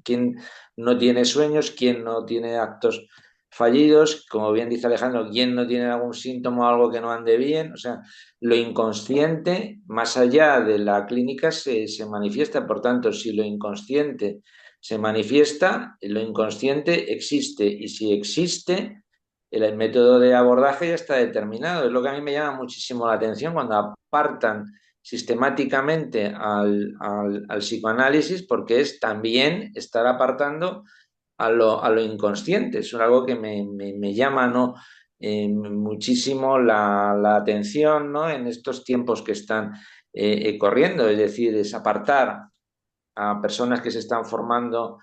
quién no tiene sueños, quién no tiene actos fallidos, como bien dice Alejandro, quién no tiene algún síntoma o algo que no ande bien, o sea, lo inconsciente, más allá de la clínica, se manifiesta, por tanto, si lo inconsciente se manifiesta, lo inconsciente existe, y si existe, el método de abordaje ya está determinado. Es lo que a mí me llama muchísimo la atención cuando apartan sistemáticamente al psicoanálisis, porque es también estar apartando a lo inconsciente. Es algo que me llama, ¿no? Muchísimo la atención, ¿no? En estos tiempos que están corriendo, es decir, es apartar a personas que se están formando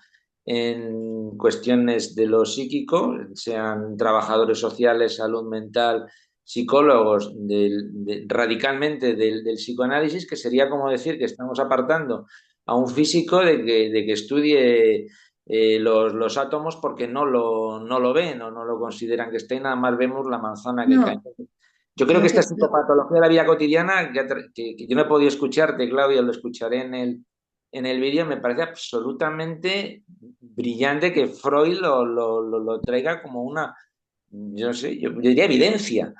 en cuestiones de lo psíquico, sean trabajadores sociales, salud mental, psicólogos, radicalmente del psicoanálisis, que sería como decir que estamos apartando a un físico de que estudie los átomos porque no lo ven o no lo consideran que está y nada más vemos la manzana que cae. No, Yo creo que lo esta que, psicopatología de la vida cotidiana, que yo no he podido escucharte, Claudia, lo escucharé en el vídeo, me parece absolutamente brillante que Freud lo traiga como una, yo no sé, yo diría evidencia.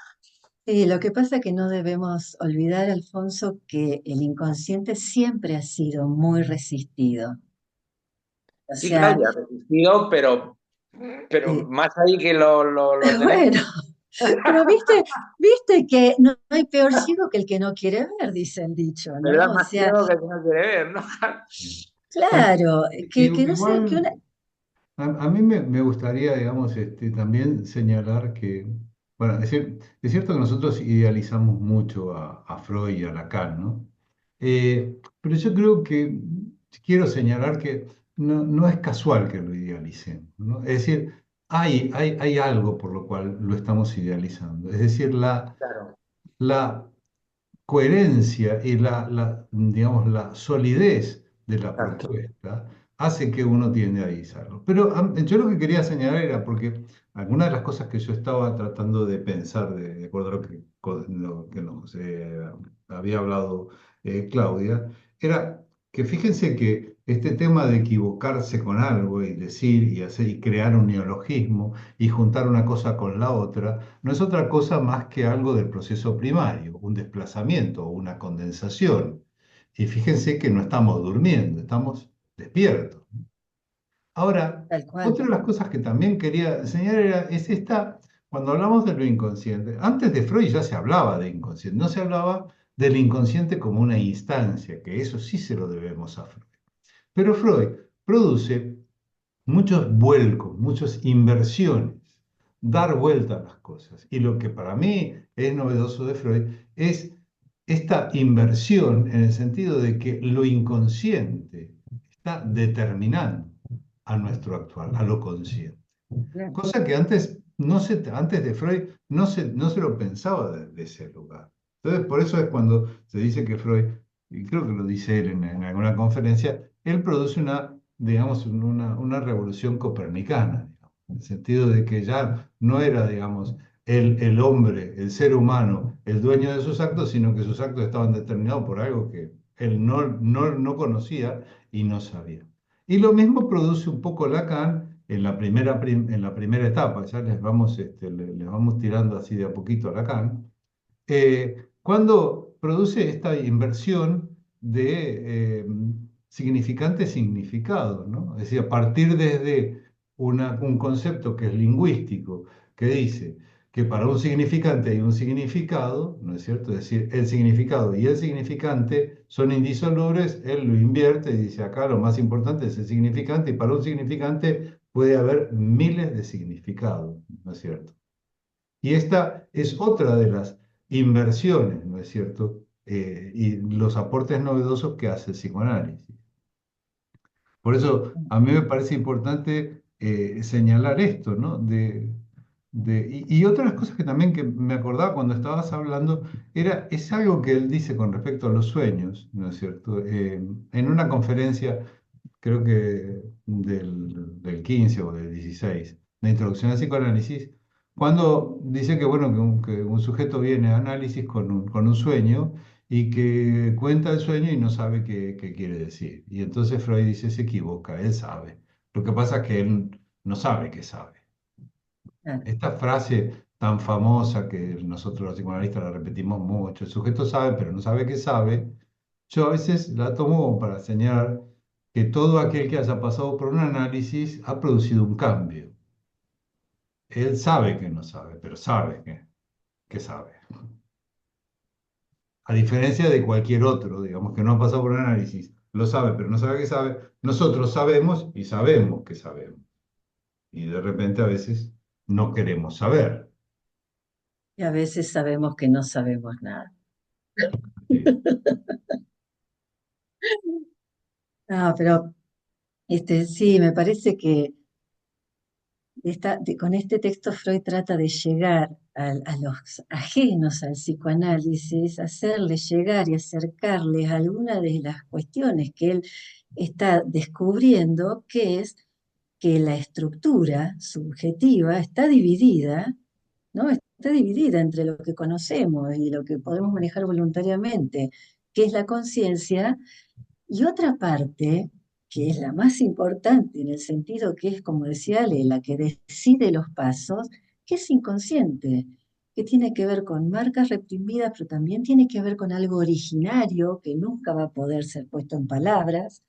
sí, lo que pasa es que no debemos olvidar, Alfonso, que el inconsciente siempre ha sido muy resistido. O Sí, sea, Claudia, resistido, pero eh, más ahí que lo tenemos. bueno, pero viste que no hay peor ciego que el que no quiere ver, dice el dicho, ¿Verdad? ¿no? O Más sea, ciego que el que no quiere ver, ¿no? Bueno, claro, que no sé, que igual una... a mí me gustaría, digamos, también señalar que, bueno, es cierto que nosotros idealizamos mucho a Freud y a Lacan, ¿no? Pero yo creo que quiero señalar que no es casual que lo idealicemos, ¿no? Es decir, hay algo por lo cual lo estamos idealizando. Es decir, Claro, la coherencia y digamos, la solidez de la exacto. propuesta hace que uno tiende a idealizarlo. Pero yo lo que quería señalar era porque algunas de las cosas que yo estaba tratando de pensar, de acuerdo a lo que nos había hablado Claudia, era que fíjense que este tema de equivocarse con algo y decir y hacer y crear un neologismo y juntar una cosa con la otra, no es otra cosa más que algo del proceso primario, un desplazamiento o una condensación. Y fíjense que no estamos durmiendo, estamos despiertos. Ahora, Tal cual. otra de las cosas que también quería señalar es esta, cuando hablamos de lo inconsciente, antes de Freud ya se hablaba de inconsciente, no se hablaba del inconsciente como una instancia, que eso sí se lo debemos a Freud. Pero Freud produce muchos vuelcos, muchas inversiones, dar vuelta a las cosas. Y lo que para mí es novedoso de Freud es esta inversión en el sentido de que lo inconsciente está determinando a nuestro actual, a lo consciente. Claro. Cosa que antes de Freud no se lo pensaba de ese lugar. Entonces, por eso es cuando se dice que Freud, y creo que lo dice él en alguna conferencia, él produce digamos, una revolución copernicana, digamos, en el sentido de que ya no era, digamos, el hombre, el ser humano, el dueño de sus actos, sino que sus actos estaban determinados por algo que Él no conocía y no sabía. Y lo mismo produce un poco Lacan en en la primera etapa, ya les vamos tirando así de a poquito a Lacan, cuando produce esta inversión de significante-significado, ¿no? Es decir, a partir desde un concepto que es lingüístico, que dice que para un significante hay un significado, ¿no es cierto? Es decir, el significado y el significante son indisolubles, él lo invierte y dice acá lo más importante es el significante, y para un significante puede haber miles de significados, ¿no es cierto? Y esta es otra de las inversiones, ¿no es cierto? Y los aportes novedosos que hace el psicoanálisis. Por eso a mí me parece importante señalar esto, ¿no? Y otras cosas que también que me acordaba cuando estabas hablando, es algo que él dice con respecto a los sueños, ¿no es cierto? En una conferencia, creo que del 15 o del 16, de Introducción al Psicoanálisis, cuando dice que, bueno, que un sujeto viene a análisis con un sueño y que cuenta el sueño y no sabe qué quiere decir. Y entonces Freud dice, se equivoca, él sabe. Lo que pasa es que él no sabe que sabe. Claro. Esta frase tan famosa que nosotros los psicoanalistas la repetimos mucho, el sujeto sabe pero no sabe que sabe, yo a veces la tomo para señalar que todo aquel que haya pasado por un análisis ha producido un cambio. Él sabe que no sabe, pero sabe que sabe. A diferencia de cualquier otro, digamos, que no ha pasado por un análisis, lo sabe, pero no sabe que sabe. Nosotros sabemos y sabemos que sabemos. Y de repente a veces no queremos saber. Y a veces sabemos que no sabemos nada. Sí. No, pero sí, me parece que con este texto Freud trata de llegar a los ajenos al psicoanálisis, hacerles llegar y acercarles algunas de las cuestiones que él está descubriendo, que es que la estructura subjetiva está dividida, ¿no? Está dividida entre lo que conocemos y lo que podemos manejar voluntariamente, que es la conciencia, y otra parte, que es la más importante en el sentido que es, como decía Ale, la que decide los pasos, que es inconsciente, que tiene que ver con marcas reprimidas, pero también tiene que ver con algo originario que nunca va a poder ser puesto en palabras,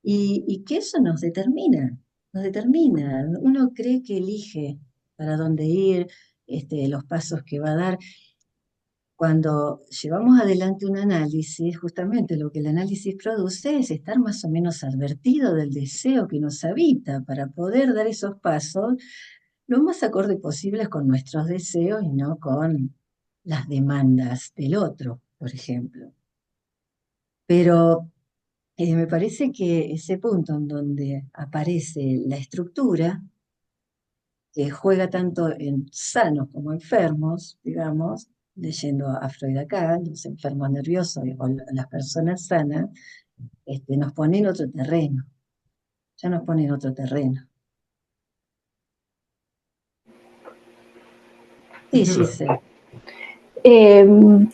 y que eso nos determina, nos determina. Uno cree que elige para dónde ir, los pasos que va a dar. Cuando llevamos adelante un análisis, justamente lo que el análisis produce es estar más o menos advertido del deseo que nos habita para poder dar esos pasos lo más acorde posibles con nuestros deseos y no con las demandas del otro, por ejemplo. Pero me parece que ese punto en donde aparece la estructura, que juega tanto en sanos como enfermos, digamos, leyendo a Freud acá, los enfermos nerviosos o las personas sanas, nos pone en otro terreno, ya nos pone en otro terreno. Sí, Giselle.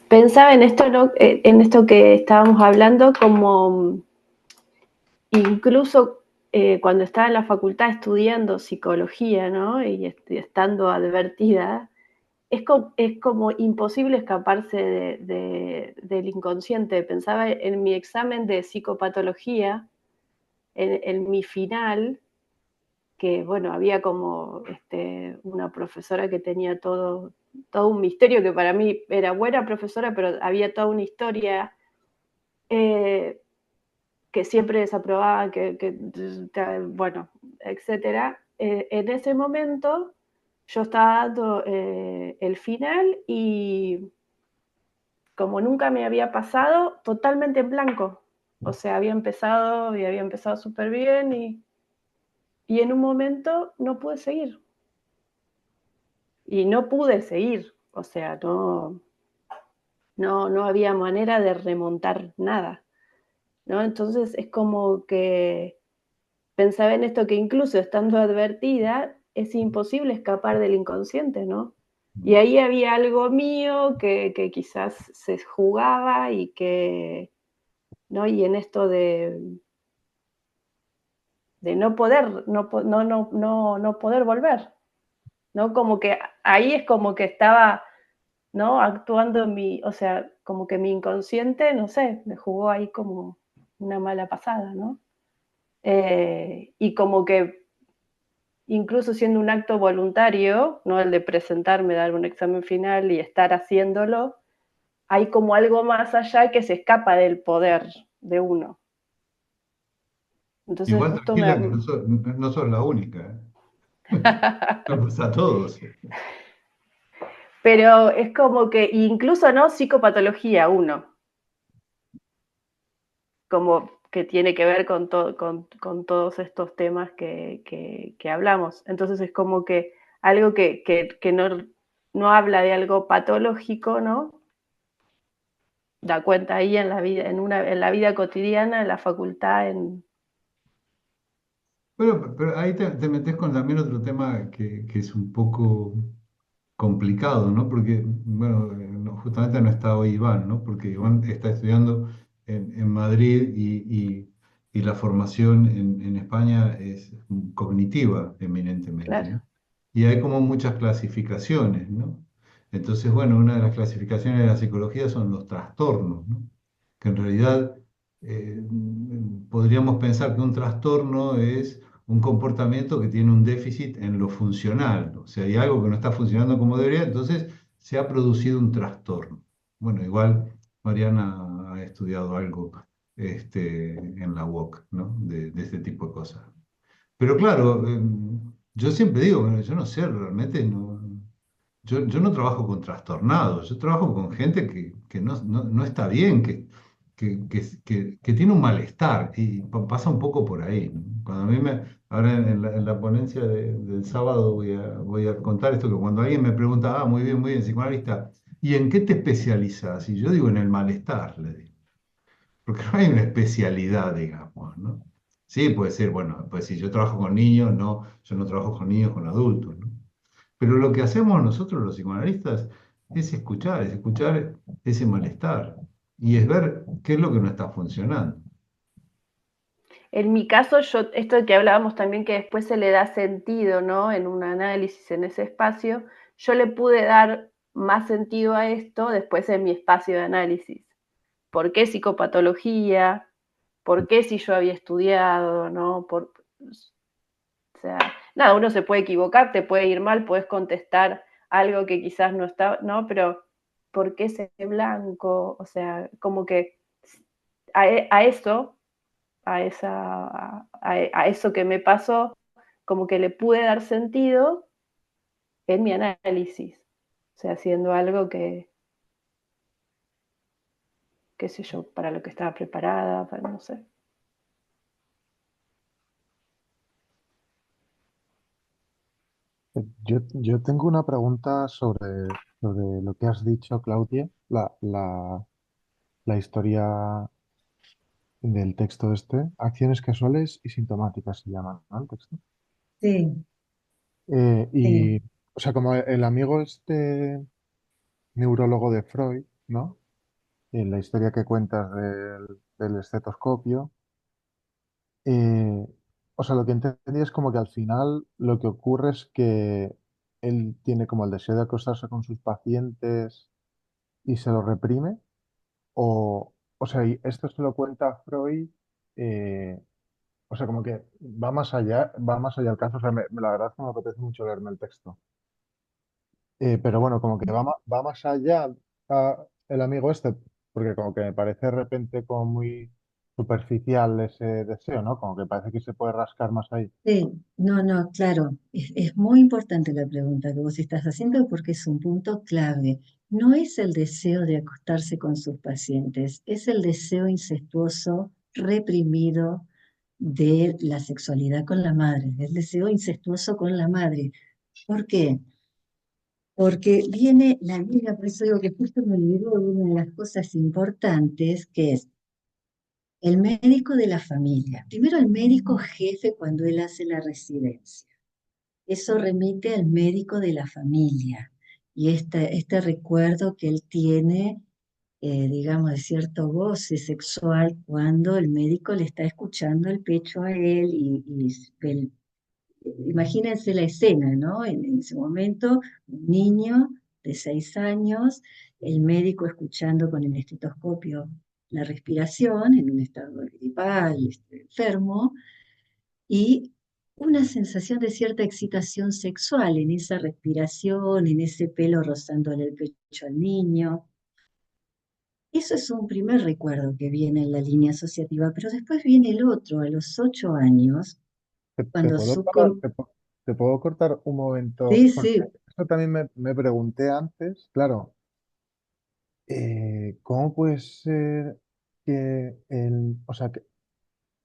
Pensaba en esto, ¿no? En esto que estábamos hablando, como incluso cuando estaba en la facultad estudiando psicología, ¿no? Y estando advertida, es como imposible escaparse del inconsciente. Pensaba en mi examen de psicopatología, en mi final, que bueno, había como una profesora que tenía todo un misterio, que para mí era buena profesora, pero había toda una historia que siempre desaprobaba, bueno, etcétera. En ese momento yo estaba dando el final y como nunca me había pasado, totalmente en blanco. O sea, había empezado súper bien y en un momento no pude seguir. Y no pude seguir, o sea, no había manera de remontar nada, ¿no? Entonces es como que pensaba en esto, que incluso estando advertida, es imposible escapar del inconsciente, ¿no? Y ahí había algo mío que quizás se jugaba y que ¿no? Y en esto de no poder, no poder volver, ¿no? Como que ahí es como que estaba, ¿no? Actuando o sea, como que mi inconsciente, no sé, me jugó ahí como una mala pasada, ¿no? Y como que incluso siendo un acto voluntario, ¿no? El de presentarme, dar un examen final y estar haciéndolo, hay como algo más allá que se escapa del poder de uno. Entonces Igual justo tranquila que no sos la única, ¿eh? Nos pasa a todos. Pero es como que, incluso no psicopatología uno, como que tiene que ver con todos estos temas que hablamos. Entonces es como que algo que no habla de algo patológico, ¿no? Da cuenta ahí en la vida, en la vida cotidiana, en la facultad, Bueno, pero ahí te metes con también otro tema que es un poco complicado, ¿no? Porque, bueno, justamente no está hoy Iván, ¿no? Porque Iván está estudiando en Madrid y la formación en España es cognitiva eminentemente, claro. ¿no? Y hay como muchas clasificaciones, ¿no? Entonces, bueno, una de las clasificaciones de la psicología son los trastornos, ¿no? Que en realidad podríamos pensar que un trastorno es un comportamiento que tiene un déficit en lo funcional, o sea, hay algo que no está funcionando como debería, entonces se ha producido un trastorno. Bueno, igual Mariana ha estudiado algo en la UOC, ¿no? De este tipo de cosas. Pero claro, yo siempre digo, bueno, yo no sé, realmente no, yo no trabajo con trastornados, yo trabajo con gente que no está bien, que tiene un malestar y pasa un poco por ahí, ¿no? Cuando a mí ahora en la ponencia del sábado voy a contar esto, que cuando alguien me pregunta, muy bien, psicoanalista, ¿y en qué te especializas? Y yo digo, en el malestar, le digo, porque no hay una especialidad, digamos, ¿no? Sí, puede ser, bueno, pues si yo trabajo con niños, no, yo no trabajo con niños, con adultos, ¿no? Pero lo que hacemos nosotros los psicoanalistas es escuchar ese malestar y es ver qué es lo que no está funcionando. En mi caso, esto que hablábamos también que después se le da sentido, ¿no? En un análisis en ese espacio, yo le pude dar más sentido a esto después en mi espacio de análisis. ¿Por qué psicopatología? ¿Por qué si yo había estudiado, ¿no? O sea, nada, uno se puede equivocar, te puede ir mal, puedes contestar algo que quizás no está, ¿no? Pero ¿por qué ese blanco? O sea, como que a eso, a eso que me pasó, como que le pude dar sentido en mi análisis. O sea, haciendo algo que, qué sé yo, para lo que estaba preparada, para no sé. Yo tengo una pregunta sobre lo que has dicho, Claudia, la historia del texto este. Acciones casuales y sintomáticas se llaman, ¿no? El texto. Sí, sí, Y, o sea, como el amigo este neurólogo de Freud, ¿no? En la historia que cuentas del estetoscopio, eh, o sea, lo que entendí es como que al final lo que ocurre es que él tiene como el deseo de acostarse con sus pacientes y se lo reprime, o sea, y esto se lo cuenta Freud, eh, o sea, como que va más allá el caso, o sea, la verdad es que me apetece mucho leerme el texto. Pero bueno, como que va más allá el amigo este, porque como que me parece de repente como muy superficial ese deseo, ¿no? Como que parece que se puede rascar más ahí. sí, no, no, claro, es muy importante la pregunta que vos estás haciendo porque es un punto clave. No es el deseo de acostarse con sus pacientes, es el deseo incestuoso reprimido de la sexualidad con la madre, el deseo incestuoso con la madre. ¿Por qué? Porque viene la liga, por eso digo que justo me olvidó de una de las cosas importantes, que es el médico de la familia. Primero el médico jefe cuando él hace la residencia. Eso remite al médico de la familia y este recuerdo que él tiene digamos, de cierto goce sexual cuando el médico le está escuchando el pecho a él imagínense la escena, ¿no? En ese momento, un niño de 6 años, el médico escuchando con el estetoscopio la respiración en un estado gripal, enfermo, y una sensación de cierta excitación sexual en esa respiración, en ese pelo rozándole el pecho al niño. Eso es un primer recuerdo que viene en la línea asociativa, pero después viene el otro, a los 8 años, ¿Te cuando puedo su... parar? ¿Te puedo cortar un momento? Sí, Porque sí, eso también me pregunté antes, claro, ¿cómo puede ser que o sea, que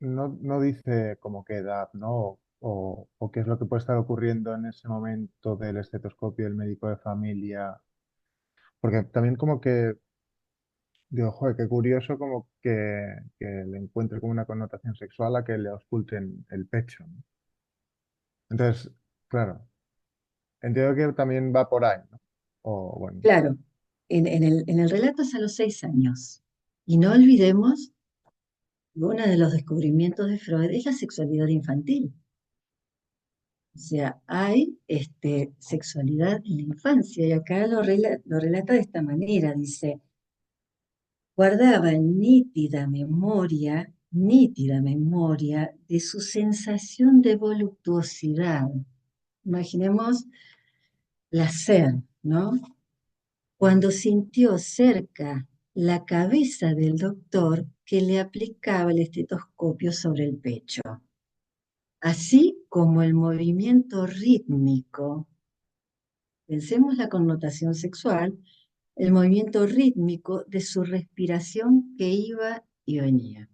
no dice como qué edad, ¿no? O qué es lo que puede estar ocurriendo en ese momento del estetoscopio, el médico de familia. Porque también como que digo, joder, qué curioso como que le encuentre como una connotación sexual a que le oculten el pecho, ¿no? Entonces, claro, entiendo que también va por ahí, ¿no? O bueno, claro, en el relato es a los 6 años. Y no olvidemos, uno de los descubrimientos de Freud es la sexualidad infantil. O sea, hay sexualidad en la infancia, y acá lo relata de esta manera, dice, guardaba en nítida memoria de su sensación de voluptuosidad. Imaginemos placer, ¿no? Cuando sintió cerca la cabeza del doctor que le aplicaba el estetoscopio sobre el pecho, así como el movimiento rítmico, pensemos la connotación sexual, el movimiento rítmico de su respiración que iba y venía.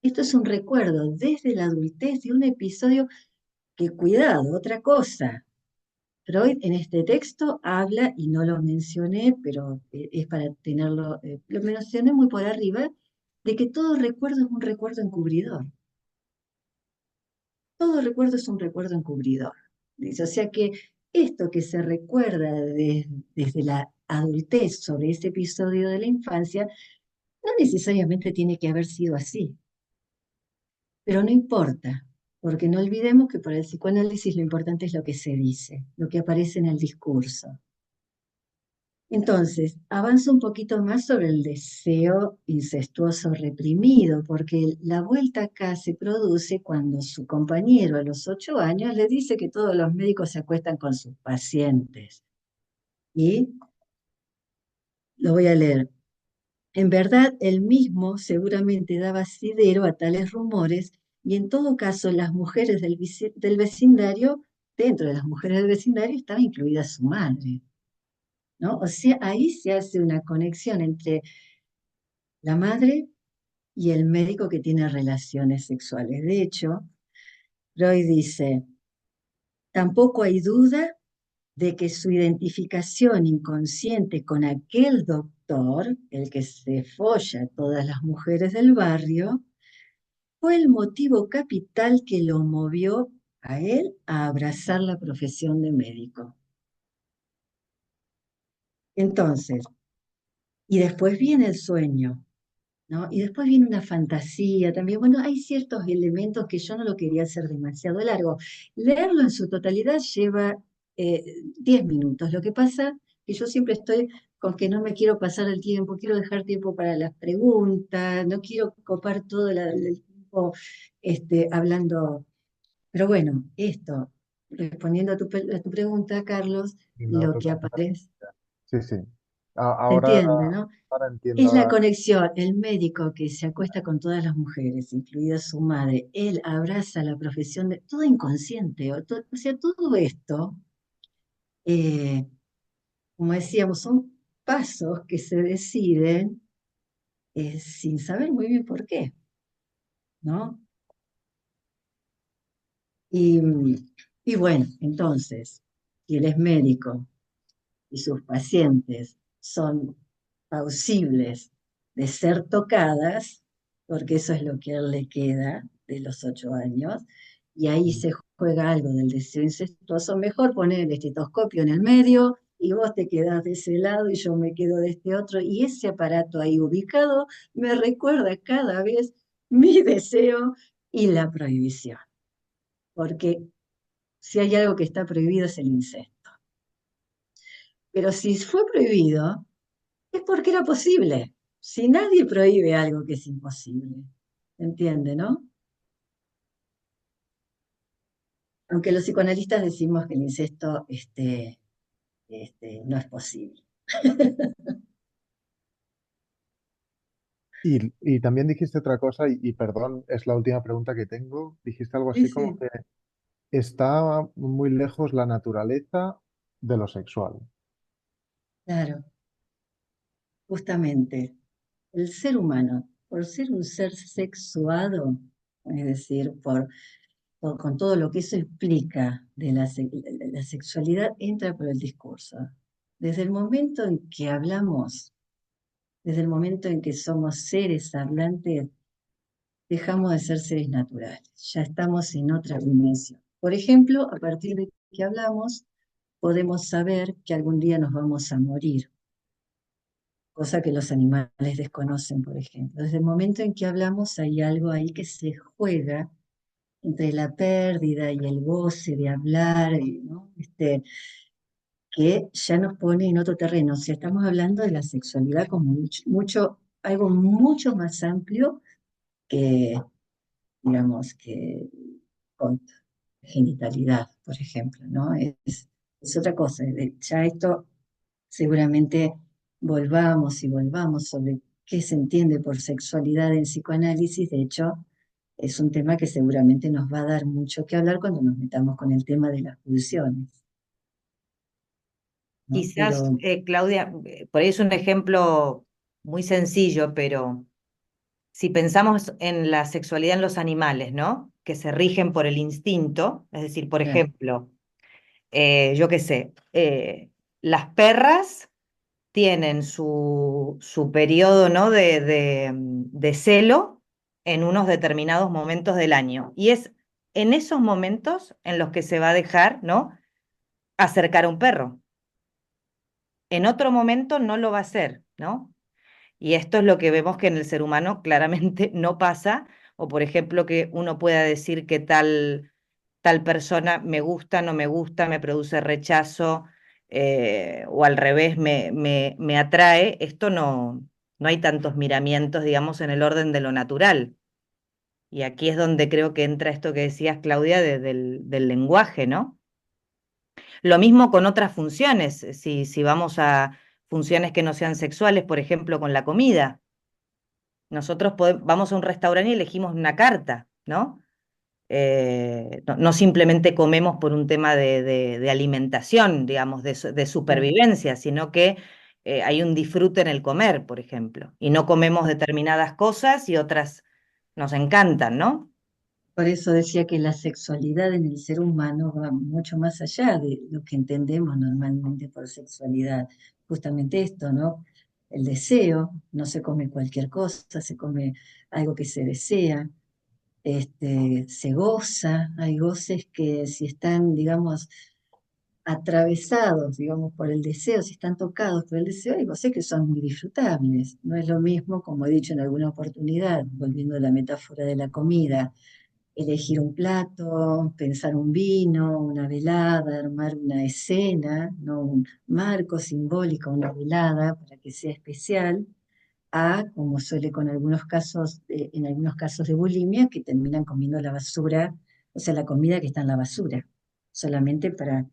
Esto es un recuerdo desde la adultez de un episodio que, cuidado, otra cosa. Freud en este texto habla, y no lo mencioné, pero es para tenerlo, lo mencioné muy por arriba, de que todo recuerdo es un recuerdo encubridor. Todo recuerdo es un recuerdo encubridor. Dice, o sea que esto que se recuerda desde la adultez sobre ese episodio de la infancia, no necesariamente tiene que haber sido así. Pero no importa, porque no olvidemos que para el psicoanálisis lo importante es lo que se dice, lo que aparece en el discurso. Entonces, avanza un poquito más sobre el deseo incestuoso reprimido, porque la vuelta acá se produce cuando su compañero a los 8 años le dice que todos los médicos se acuestan con sus pacientes. Y lo voy a leer. En verdad, él mismo seguramente daba asidero a tales rumores, y en todo caso las mujeres del vecindario, dentro de las mujeres del vecindario estaba incluida su madre, ¿no? O sea, ahí se hace una conexión entre la madre y el médico que tiene relaciones sexuales. De hecho, Freud dice, tampoco hay duda de que su identificación inconsciente con aquel doctor, el que se folla a todas las mujeres del barrio, fue el motivo capital que lo movió a él a abrazar la profesión de médico. Entonces, y después viene el sueño, ¿no? Y después viene una fantasía también. Bueno, hay ciertos elementos que yo no lo quería hacer demasiado largo. Leerlo en su totalidad lleva 10 minutos. Lo que pasa que yo siempre estoy con que no me quiero pasar el tiempo, quiero dejar tiempo para las preguntas, no quiero copar todo el tiempo hablando. Pero bueno, esto, respondiendo a tu pregunta, Carlos, y no, lo que totalmente. aparece, Sí, sí. ¿se Ahora, entiende, no? ahora entiendo. Es la conexión, el médico que se acuesta con todas las mujeres, incluida su madre, él abraza la profesión de todo inconsciente, o sea, todo esto, eh, como decíamos, son pasos que se deciden sin saber muy bien por qué, ¿no? Y, y bueno, entonces, si él es médico y sus pacientes son plausibles de ser tocadas, porque eso es lo que a él le queda de los 8 años, y ahí se juega algo del deseo incestuoso, mejor poner el estetoscopio en el medio y vos te quedás de ese lado y yo me quedo de este otro, y ese aparato ahí ubicado me recuerda cada vez mi deseo y la prohibición, porque si hay algo que está prohibido es el incesto. Pero si fue prohibido, es porque era posible. Si nadie prohíbe algo que es imposible, ¿entiende, no? Aunque los psicoanalistas decimos que el incesto no es posible. Y también dijiste otra cosa, y perdón, es la última pregunta que tengo. Dijiste algo Sí, así como sí, que está muy lejos la naturaleza de lo sexual. claro, justamente. El ser humano, por ser un ser sexuado, es decir, con todo lo que eso implica de la sexualidad, entra por el discurso. Desde el momento en que hablamos, desde el momento en que somos seres hablantes, dejamos de ser seres naturales, ya estamos en otra dimensión. Por ejemplo, a partir de que hablamos, podemos saber que algún día nos vamos a morir, cosa que los animales desconocen, por ejemplo. Desde el momento en que hablamos hay algo ahí que se juega entre la pérdida y el goce de hablar, ¿no? Que ya nos pone en otro terreno. O sea, estamos hablando de la sexualidad como algo mucho más amplio que, digamos, que con genitalidad, por ejemplo, ¿no? Es otra cosa. Ya esto seguramente volvamos y volvamos sobre qué se entiende por sexualidad en psicoanálisis. De hecho, es un tema que seguramente nos va a dar mucho que hablar cuando nos metamos con el tema de las pulsiones, ¿no? Quizás, Pero, Claudia, por ahí es un ejemplo muy sencillo, pero si pensamos en la sexualidad en los animales, ¿no? Que se rigen por el instinto, es decir, por claro, ejemplo, yo qué sé, las perras tienen su periodo, ¿no? De celo en unos determinados momentos del año. Y es en esos momentos en los que se va a dejar, ¿no? Acercar a un perro. En otro momento no lo va a hacer, ¿no? Y esto es lo que vemos que en el ser humano claramente no pasa, o por ejemplo que uno pueda decir que tal persona me gusta, no me gusta, me produce rechazo, o al revés me atrae. Esto no hay tantos miramientos, digamos, en el orden de lo natural. Y aquí es donde creo que entra esto que decías, Claudia, del lenguaje, ¿no? Lo mismo con otras funciones, si vamos a funciones que no sean sexuales, por ejemplo, con la comida. Nosotros vamos a un restaurante y elegimos una carta, ¿no? No simplemente comemos por un tema de alimentación, digamos, de claro. supervivencia, sino que hay un disfrute en el comer, por ejemplo, y no comemos determinadas cosas y otras nos encantan, ¿no? Por eso decía que la sexualidad en el ser humano va mucho más allá de lo que entendemos normalmente por sexualidad. Justamente esto, ¿no? El deseo, no se come cualquier cosa, se come algo que se desea, se goza, hay goces que si están, digamos, atravesados, digamos, por el deseo, si están tocados por el deseo, hay goces que son muy disfrutables. No es lo mismo, como he dicho en alguna oportunidad, volviendo a la metáfora de la comida, elegir un plato, pensar un vino, una velada, armar una escena, ¿no? Un marco simbólico, una velada para que sea especial, a, como suele con algunos casos, en algunos casos de bulimia, que terminan comiendo la basura, o sea, la comida que está en la basura, solamente para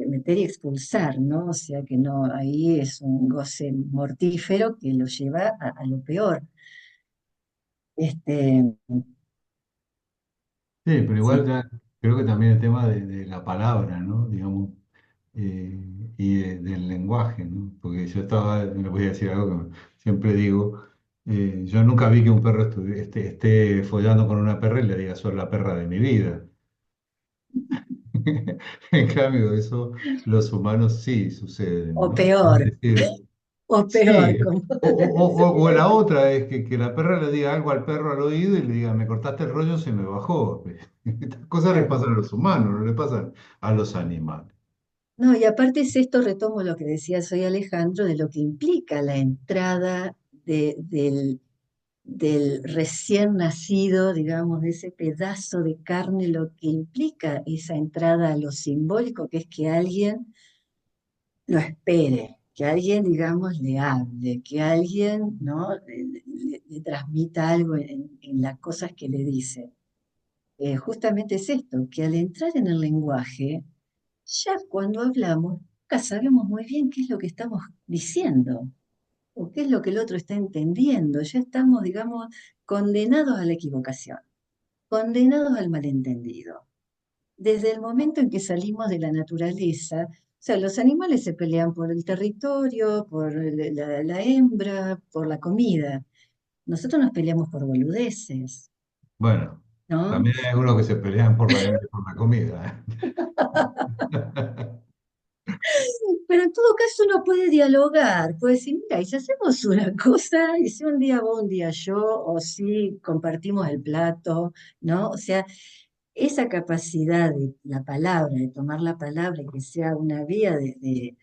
meter y expulsar, ¿no? O sea que no, ahí es un goce mortífero que lo lleva a lo peor. Este, Sí, pero igual sí, ya creo que también el tema de la palabra, ¿no? Digamos, eh, y del lenguaje, ¿no? Porque yo estaba, le voy a decir algo que siempre digo, yo nunca vi que un perro esté follando con una perra y le diga, sos la perra de mi vida. En cambio, eso los humanos sí suceden, o ¿no? Es peor, decir, o peor, sí, como o la otra es que la perra le diga algo al perro al oído y le diga, me cortaste el rollo, se me bajó. Estas cosas les claro, pasan a los humanos, no le pasan a los animales. No, y aparte es esto, retomo lo que decía soy Alejandro, de lo que implica la entrada del recién nacido, digamos, de ese pedazo de carne, lo que implica esa entrada a lo simbólico, que es que alguien lo espere, que alguien, digamos, le hable, que alguien, ¿no? Le transmita algo en las cosas que le dice. Justamente es esto, que al entrar en el lenguaje, ya cuando hablamos, nunca sabemos muy bien qué es lo que estamos diciendo o qué es lo que el otro está entendiendo. Ya estamos, digamos, condenados a la equivocación, condenados al malentendido. Desde el momento en que salimos de la naturaleza, o sea, los animales se pelean por el territorio, por la hembra, por la comida. Nosotros nos peleamos por boludeces, Bueno, ¿no? también hay algunos que se pelean por la hembra y por la comida, Pero en todo caso uno puede dialogar, puede decir, mira, y si hacemos una cosa, y si un día vos, un día yo, o si compartimos el plato, ¿no? O sea, esa capacidad de la palabra, de tomar la palabra y que sea una vía de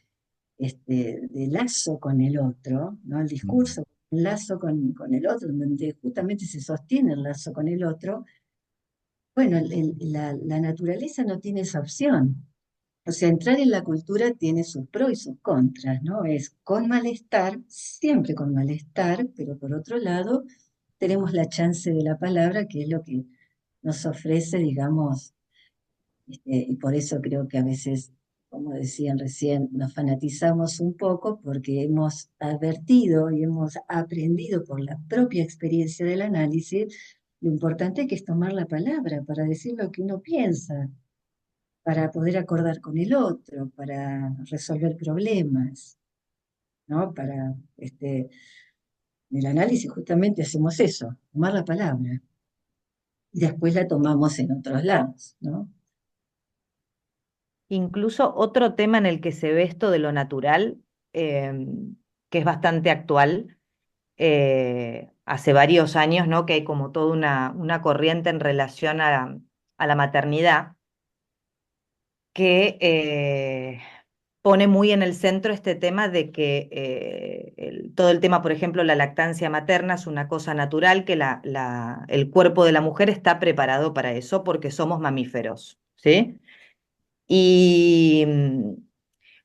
lazo con el otro, ¿no? El ¿eh? discurso, un lazo con el otro, donde justamente se sostiene el lazo con el otro. Bueno, la naturaleza no tiene esa opción. O sea, entrar en la cultura tiene sus pros y sus contras, ¿no? Es con malestar, siempre con malestar, pero por otro lado tenemos la chance de la palabra, que es lo que nos ofrece, digamos, y por eso creo que a veces, como decían recién, nos fanatizamos un poco porque hemos advertido y hemos aprendido por la propia experiencia del análisis lo importante que es tomar la palabra para decir lo que uno piensa, para poder acordar con el otro, para resolver problemas, ¿no? En el análisis justamente hacemos eso, tomar la palabra, y después la tomamos en otros lados, ¿no? Incluso otro tema en el que se ve esto de lo natural, que es bastante actual, hace varios años, ¿no? Que hay como toda una corriente en relación a la maternidad que pone muy en el centro este tema de que todo el tema, por ejemplo, la lactancia materna es una cosa natural, que el cuerpo de la mujer está preparado para eso porque somos mamíferos, ¿sí? Y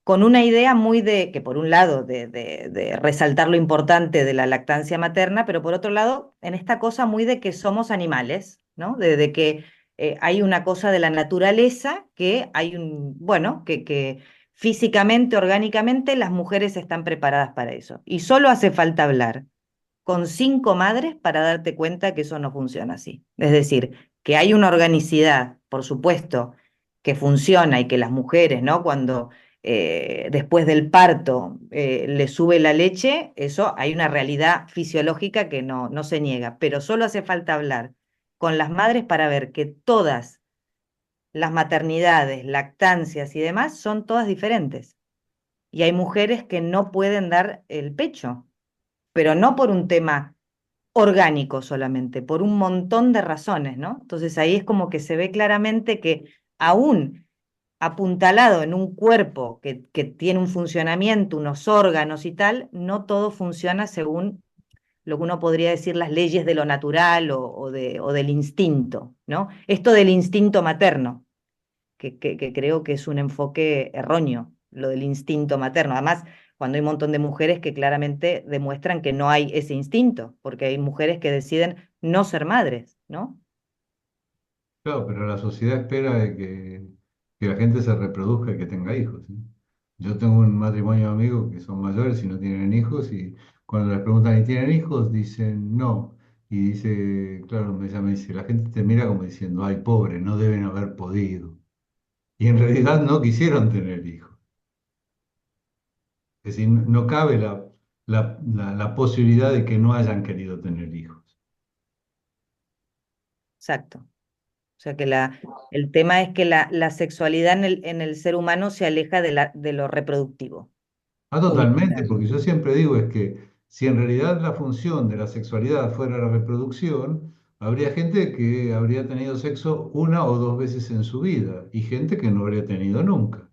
con una idea muy de, que por un lado, de resaltar lo importante de la lactancia materna, pero por otro lado, en esta cosa muy de que somos animales, ¿no? De que hay una cosa de la naturaleza que hay bueno, que físicamente, orgánicamente, las mujeres están preparadas para eso. Y solo hace falta hablar con 5 madres para darte cuenta que eso no funciona así. Es decir, que hay una organicidad, por supuesto, que funciona y que las mujeres, ¿no? Cuando después del parto le sube la leche, eso hay una realidad fisiológica que no se niega, pero solo hace falta hablar con las madres para ver que todas las maternidades, lactancias y demás son todas diferentes. Y hay mujeres que no pueden dar el pecho, pero no por un tema orgánico solamente, por un montón de razones, ¿no? Entonces ahí es como que se ve claramente que aún apuntalado en un cuerpo que tiene un funcionamiento, unos órganos y tal, no todo funciona según lo que uno podría decir las leyes de lo natural o del instinto, ¿no? Esto del instinto materno, que creo que es un enfoque erróneo, lo del instinto materno. Además, cuando hay un montón de mujeres que claramente demuestran que no hay ese instinto, porque hay mujeres que deciden no ser madres, ¿no? Claro, pero la sociedad espera de que la gente se reproduzca y que tenga hijos, ¿sí? Yo tengo un matrimonio de amigos que son mayores y no tienen hijos y cuando les preguntan, ¿y tienen hijos? Dicen no. Y dice, claro, ella me dice, la gente te mira como diciendo, ay, pobre, no deben haber podido. Y en realidad no quisieron tener hijos. Es decir, no cabe la posibilidad de que no hayan querido tener hijos. Exacto. O sea que el tema es que la sexualidad en el ser humano se aleja de lo reproductivo, Ah, totalmente, universal. porque yo siempre digo es que si en realidad la función de la sexualidad fuera la reproducción, habría gente que habría tenido sexo una o dos veces en su vida y gente que no habría tenido nunca.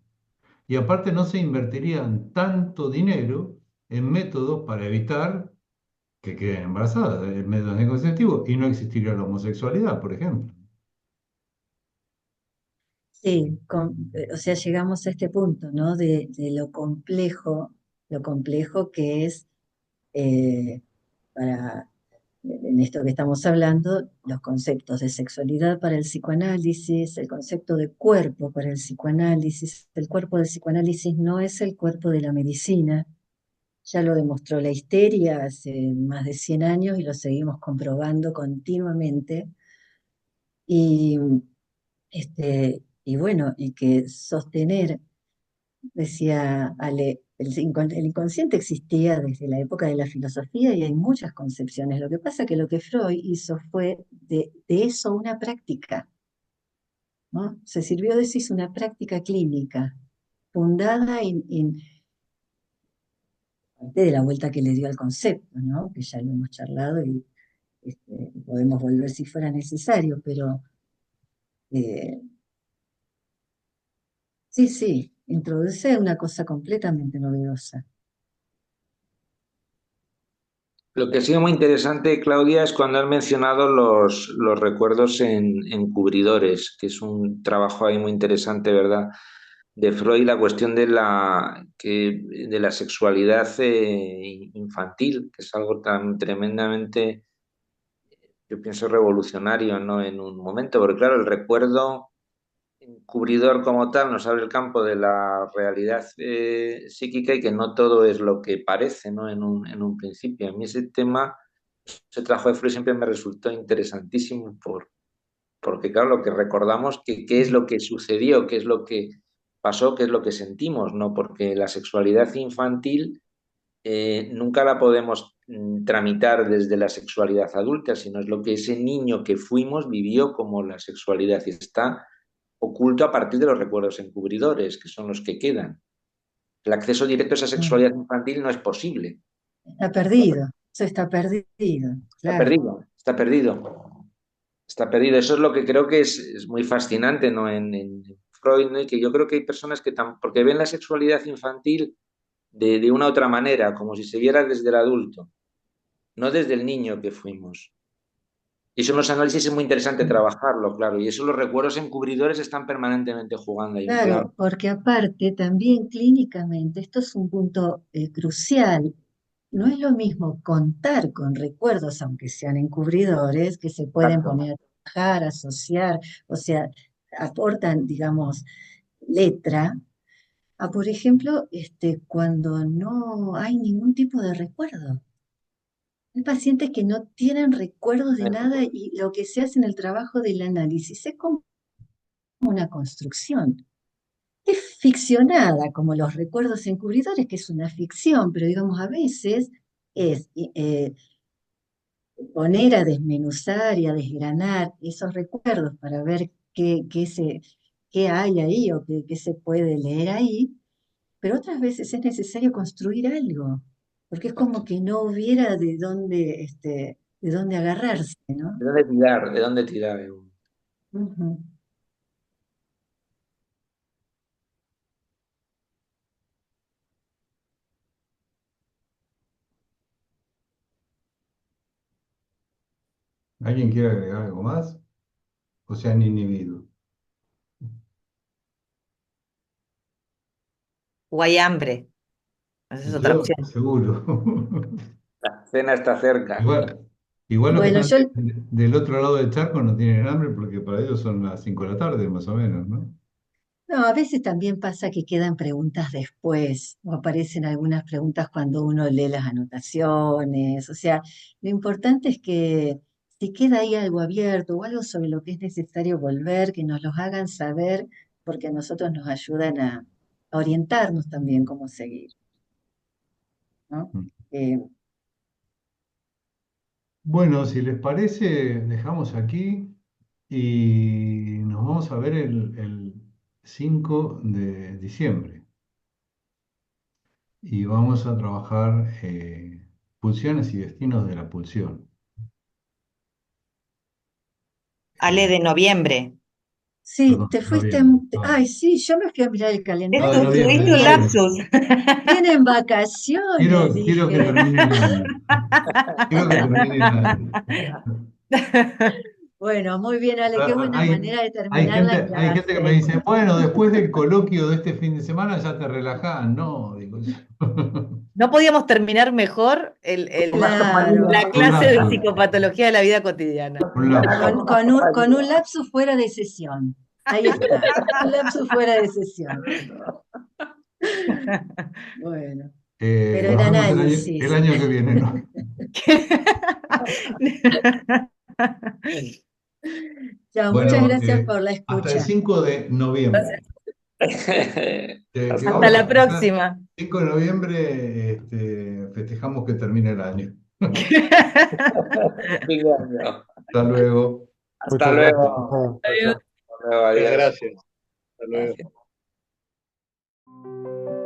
Y aparte no se invertirían tanto dinero en métodos para evitar que queden embarazadas, en métodos anticonceptivos, y no existiría la homosexualidad, por ejemplo. Sí, o sea, llegamos a este punto, ¿no? De lo complejo que es eh, para, en esto que estamos hablando, los conceptos de sexualidad para el psicoanálisis, el concepto de cuerpo para el psicoanálisis. El cuerpo del psicoanálisis no es el cuerpo de la medicina. Ya lo demostró la histeria hace más de 100 años y lo seguimos comprobando continuamente. Y, y bueno, y que sostener, decía Ale, el inconsciente existía desde la época de la filosofía y hay muchas concepciones. Lo que pasa que lo que Freud hizo fue de eso una práctica, ¿no? Se sirvió de eso, hizo una práctica clínica fundada de la vuelta que le dio al concepto, ¿no? Que ya lo hemos charlado y podemos volver si fuera necesario, pero eh, sí, sí, introduce una cosa completamente novedosa. Lo que ha sido muy interesante, Claudia, es cuando has mencionado los recuerdos en cubridores, que es un trabajo ahí muy interesante, ¿verdad? De Freud, la cuestión de la sexualidad infantil, que es algo tan tremendamente, yo pienso, revolucionario, ¿no? En un momento, porque claro, el recuerdo cubridor como tal nos abre el campo de la realidad psíquica y que no todo es lo que parece, ¿no? En un principio. A mí ese tema, ese trabajo de Freud siempre me resultó interesantísimo porque, claro, lo que recordamos, qué es lo que sucedió, qué es lo que pasó, qué es lo que sentimos, ¿no? Porque la sexualidad infantil nunca la podemos tramitar desde la sexualidad adulta, sino es lo que ese niño que fuimos vivió como la sexualidad y está oculto a partir de los recuerdos encubridores, que son los que quedan. El acceso directo a esa Mm. sexualidad infantil no es posible. Está perdido, eso está perdido, Está claro. perdido, está perdido, está perdido. Eso es lo que creo que es muy fascinante, ¿no? En Freud, ¿no? Y que yo creo que hay personas que porque ven la sexualidad infantil de una otra manera, como si se viera desde el adulto, no desde el niño que fuimos. Y eso en los análisis es muy interesante trabajarlo, claro. Y eso los recuerdos encubridores están permanentemente jugando ahí un plano. Claro, porque aparte también clínicamente, esto es un punto crucial. No es lo mismo contar con recuerdos, aunque sean encubridores, que se pueden Exacto. poner a trabajar, asociar, o sea, aportan, digamos, letra, a, por ejemplo, cuando no hay ningún tipo de recuerdo. Hay pacientes que no tienen recuerdos de nada y lo que se hace en el trabajo del análisis es como una construcción. Es ficcionada, como los recuerdos encubridores, que es una ficción, pero digamos, a veces es poner a desmenuzar y a desgranar esos recuerdos para ver qué hay ahí o qué se puede leer ahí, pero otras veces es necesario construir algo, porque es como que no hubiera de dónde agarrarse, ¿no? ¿De dónde tirar? ¿De dónde tirar? Ujú. ¿Alguien quiere agregar algo más? ¿O se han inhibido? O hay hambre, esa es otra Yo, opción. seguro. La cena está cerca. Igual, igual los que Bueno, están del otro lado del charco no tienen hambre porque para ellos son las 5 de la tarde, más o menos, ¿no? no, a veces también pasa que quedan preguntas después, o aparecen algunas preguntas cuando uno lee las anotaciones. O sea, lo importante es que si queda ahí algo abierto o algo sobre lo que es necesario volver, que nos los hagan saber, porque a nosotros nos ayudan a orientarnos también cómo seguir, ¿no? Mm. Eh, Bueno, si les parece, dejamos aquí y nos vamos a ver el 5 de diciembre. Y vamos a trabajar pulsiones y destinos de la pulsión. Ale de noviembre. Sí, Perdón, te fuiste. noviembre. Ay, sí, yo me fui a mirar el calendario. de noviembre, Tuviste un noviembre. lapsus. Tienen vacaciones, Quiero que dije. termine el año. Quiero que termine el año. Bueno, muy bien, Ale, qué buena manera de terminar la Hay gente que me clase. dice, bueno, después del coloquio de este fin de semana ya te relajás. No, digo yo. No podíamos terminar mejor Claro, la Un clase de lapsus, psicopatología de la vida cotidiana. un lapsus. con un lapsus fuera de sesión. Ahí está, un lapsus fuera de sesión. Bueno, pero en Nos vemos el análisis. año que viene, ¿no? Chao, muchas Bueno, gracias por la hasta el escucha. 5 de noviembre. Que Hasta la próxima. 5 de noviembre festejamos que termine el año. Hasta luego. Hasta Muchas gracias. luego. Adiós. Hasta luego, adiós. Gracias. Hasta luego. Gracias.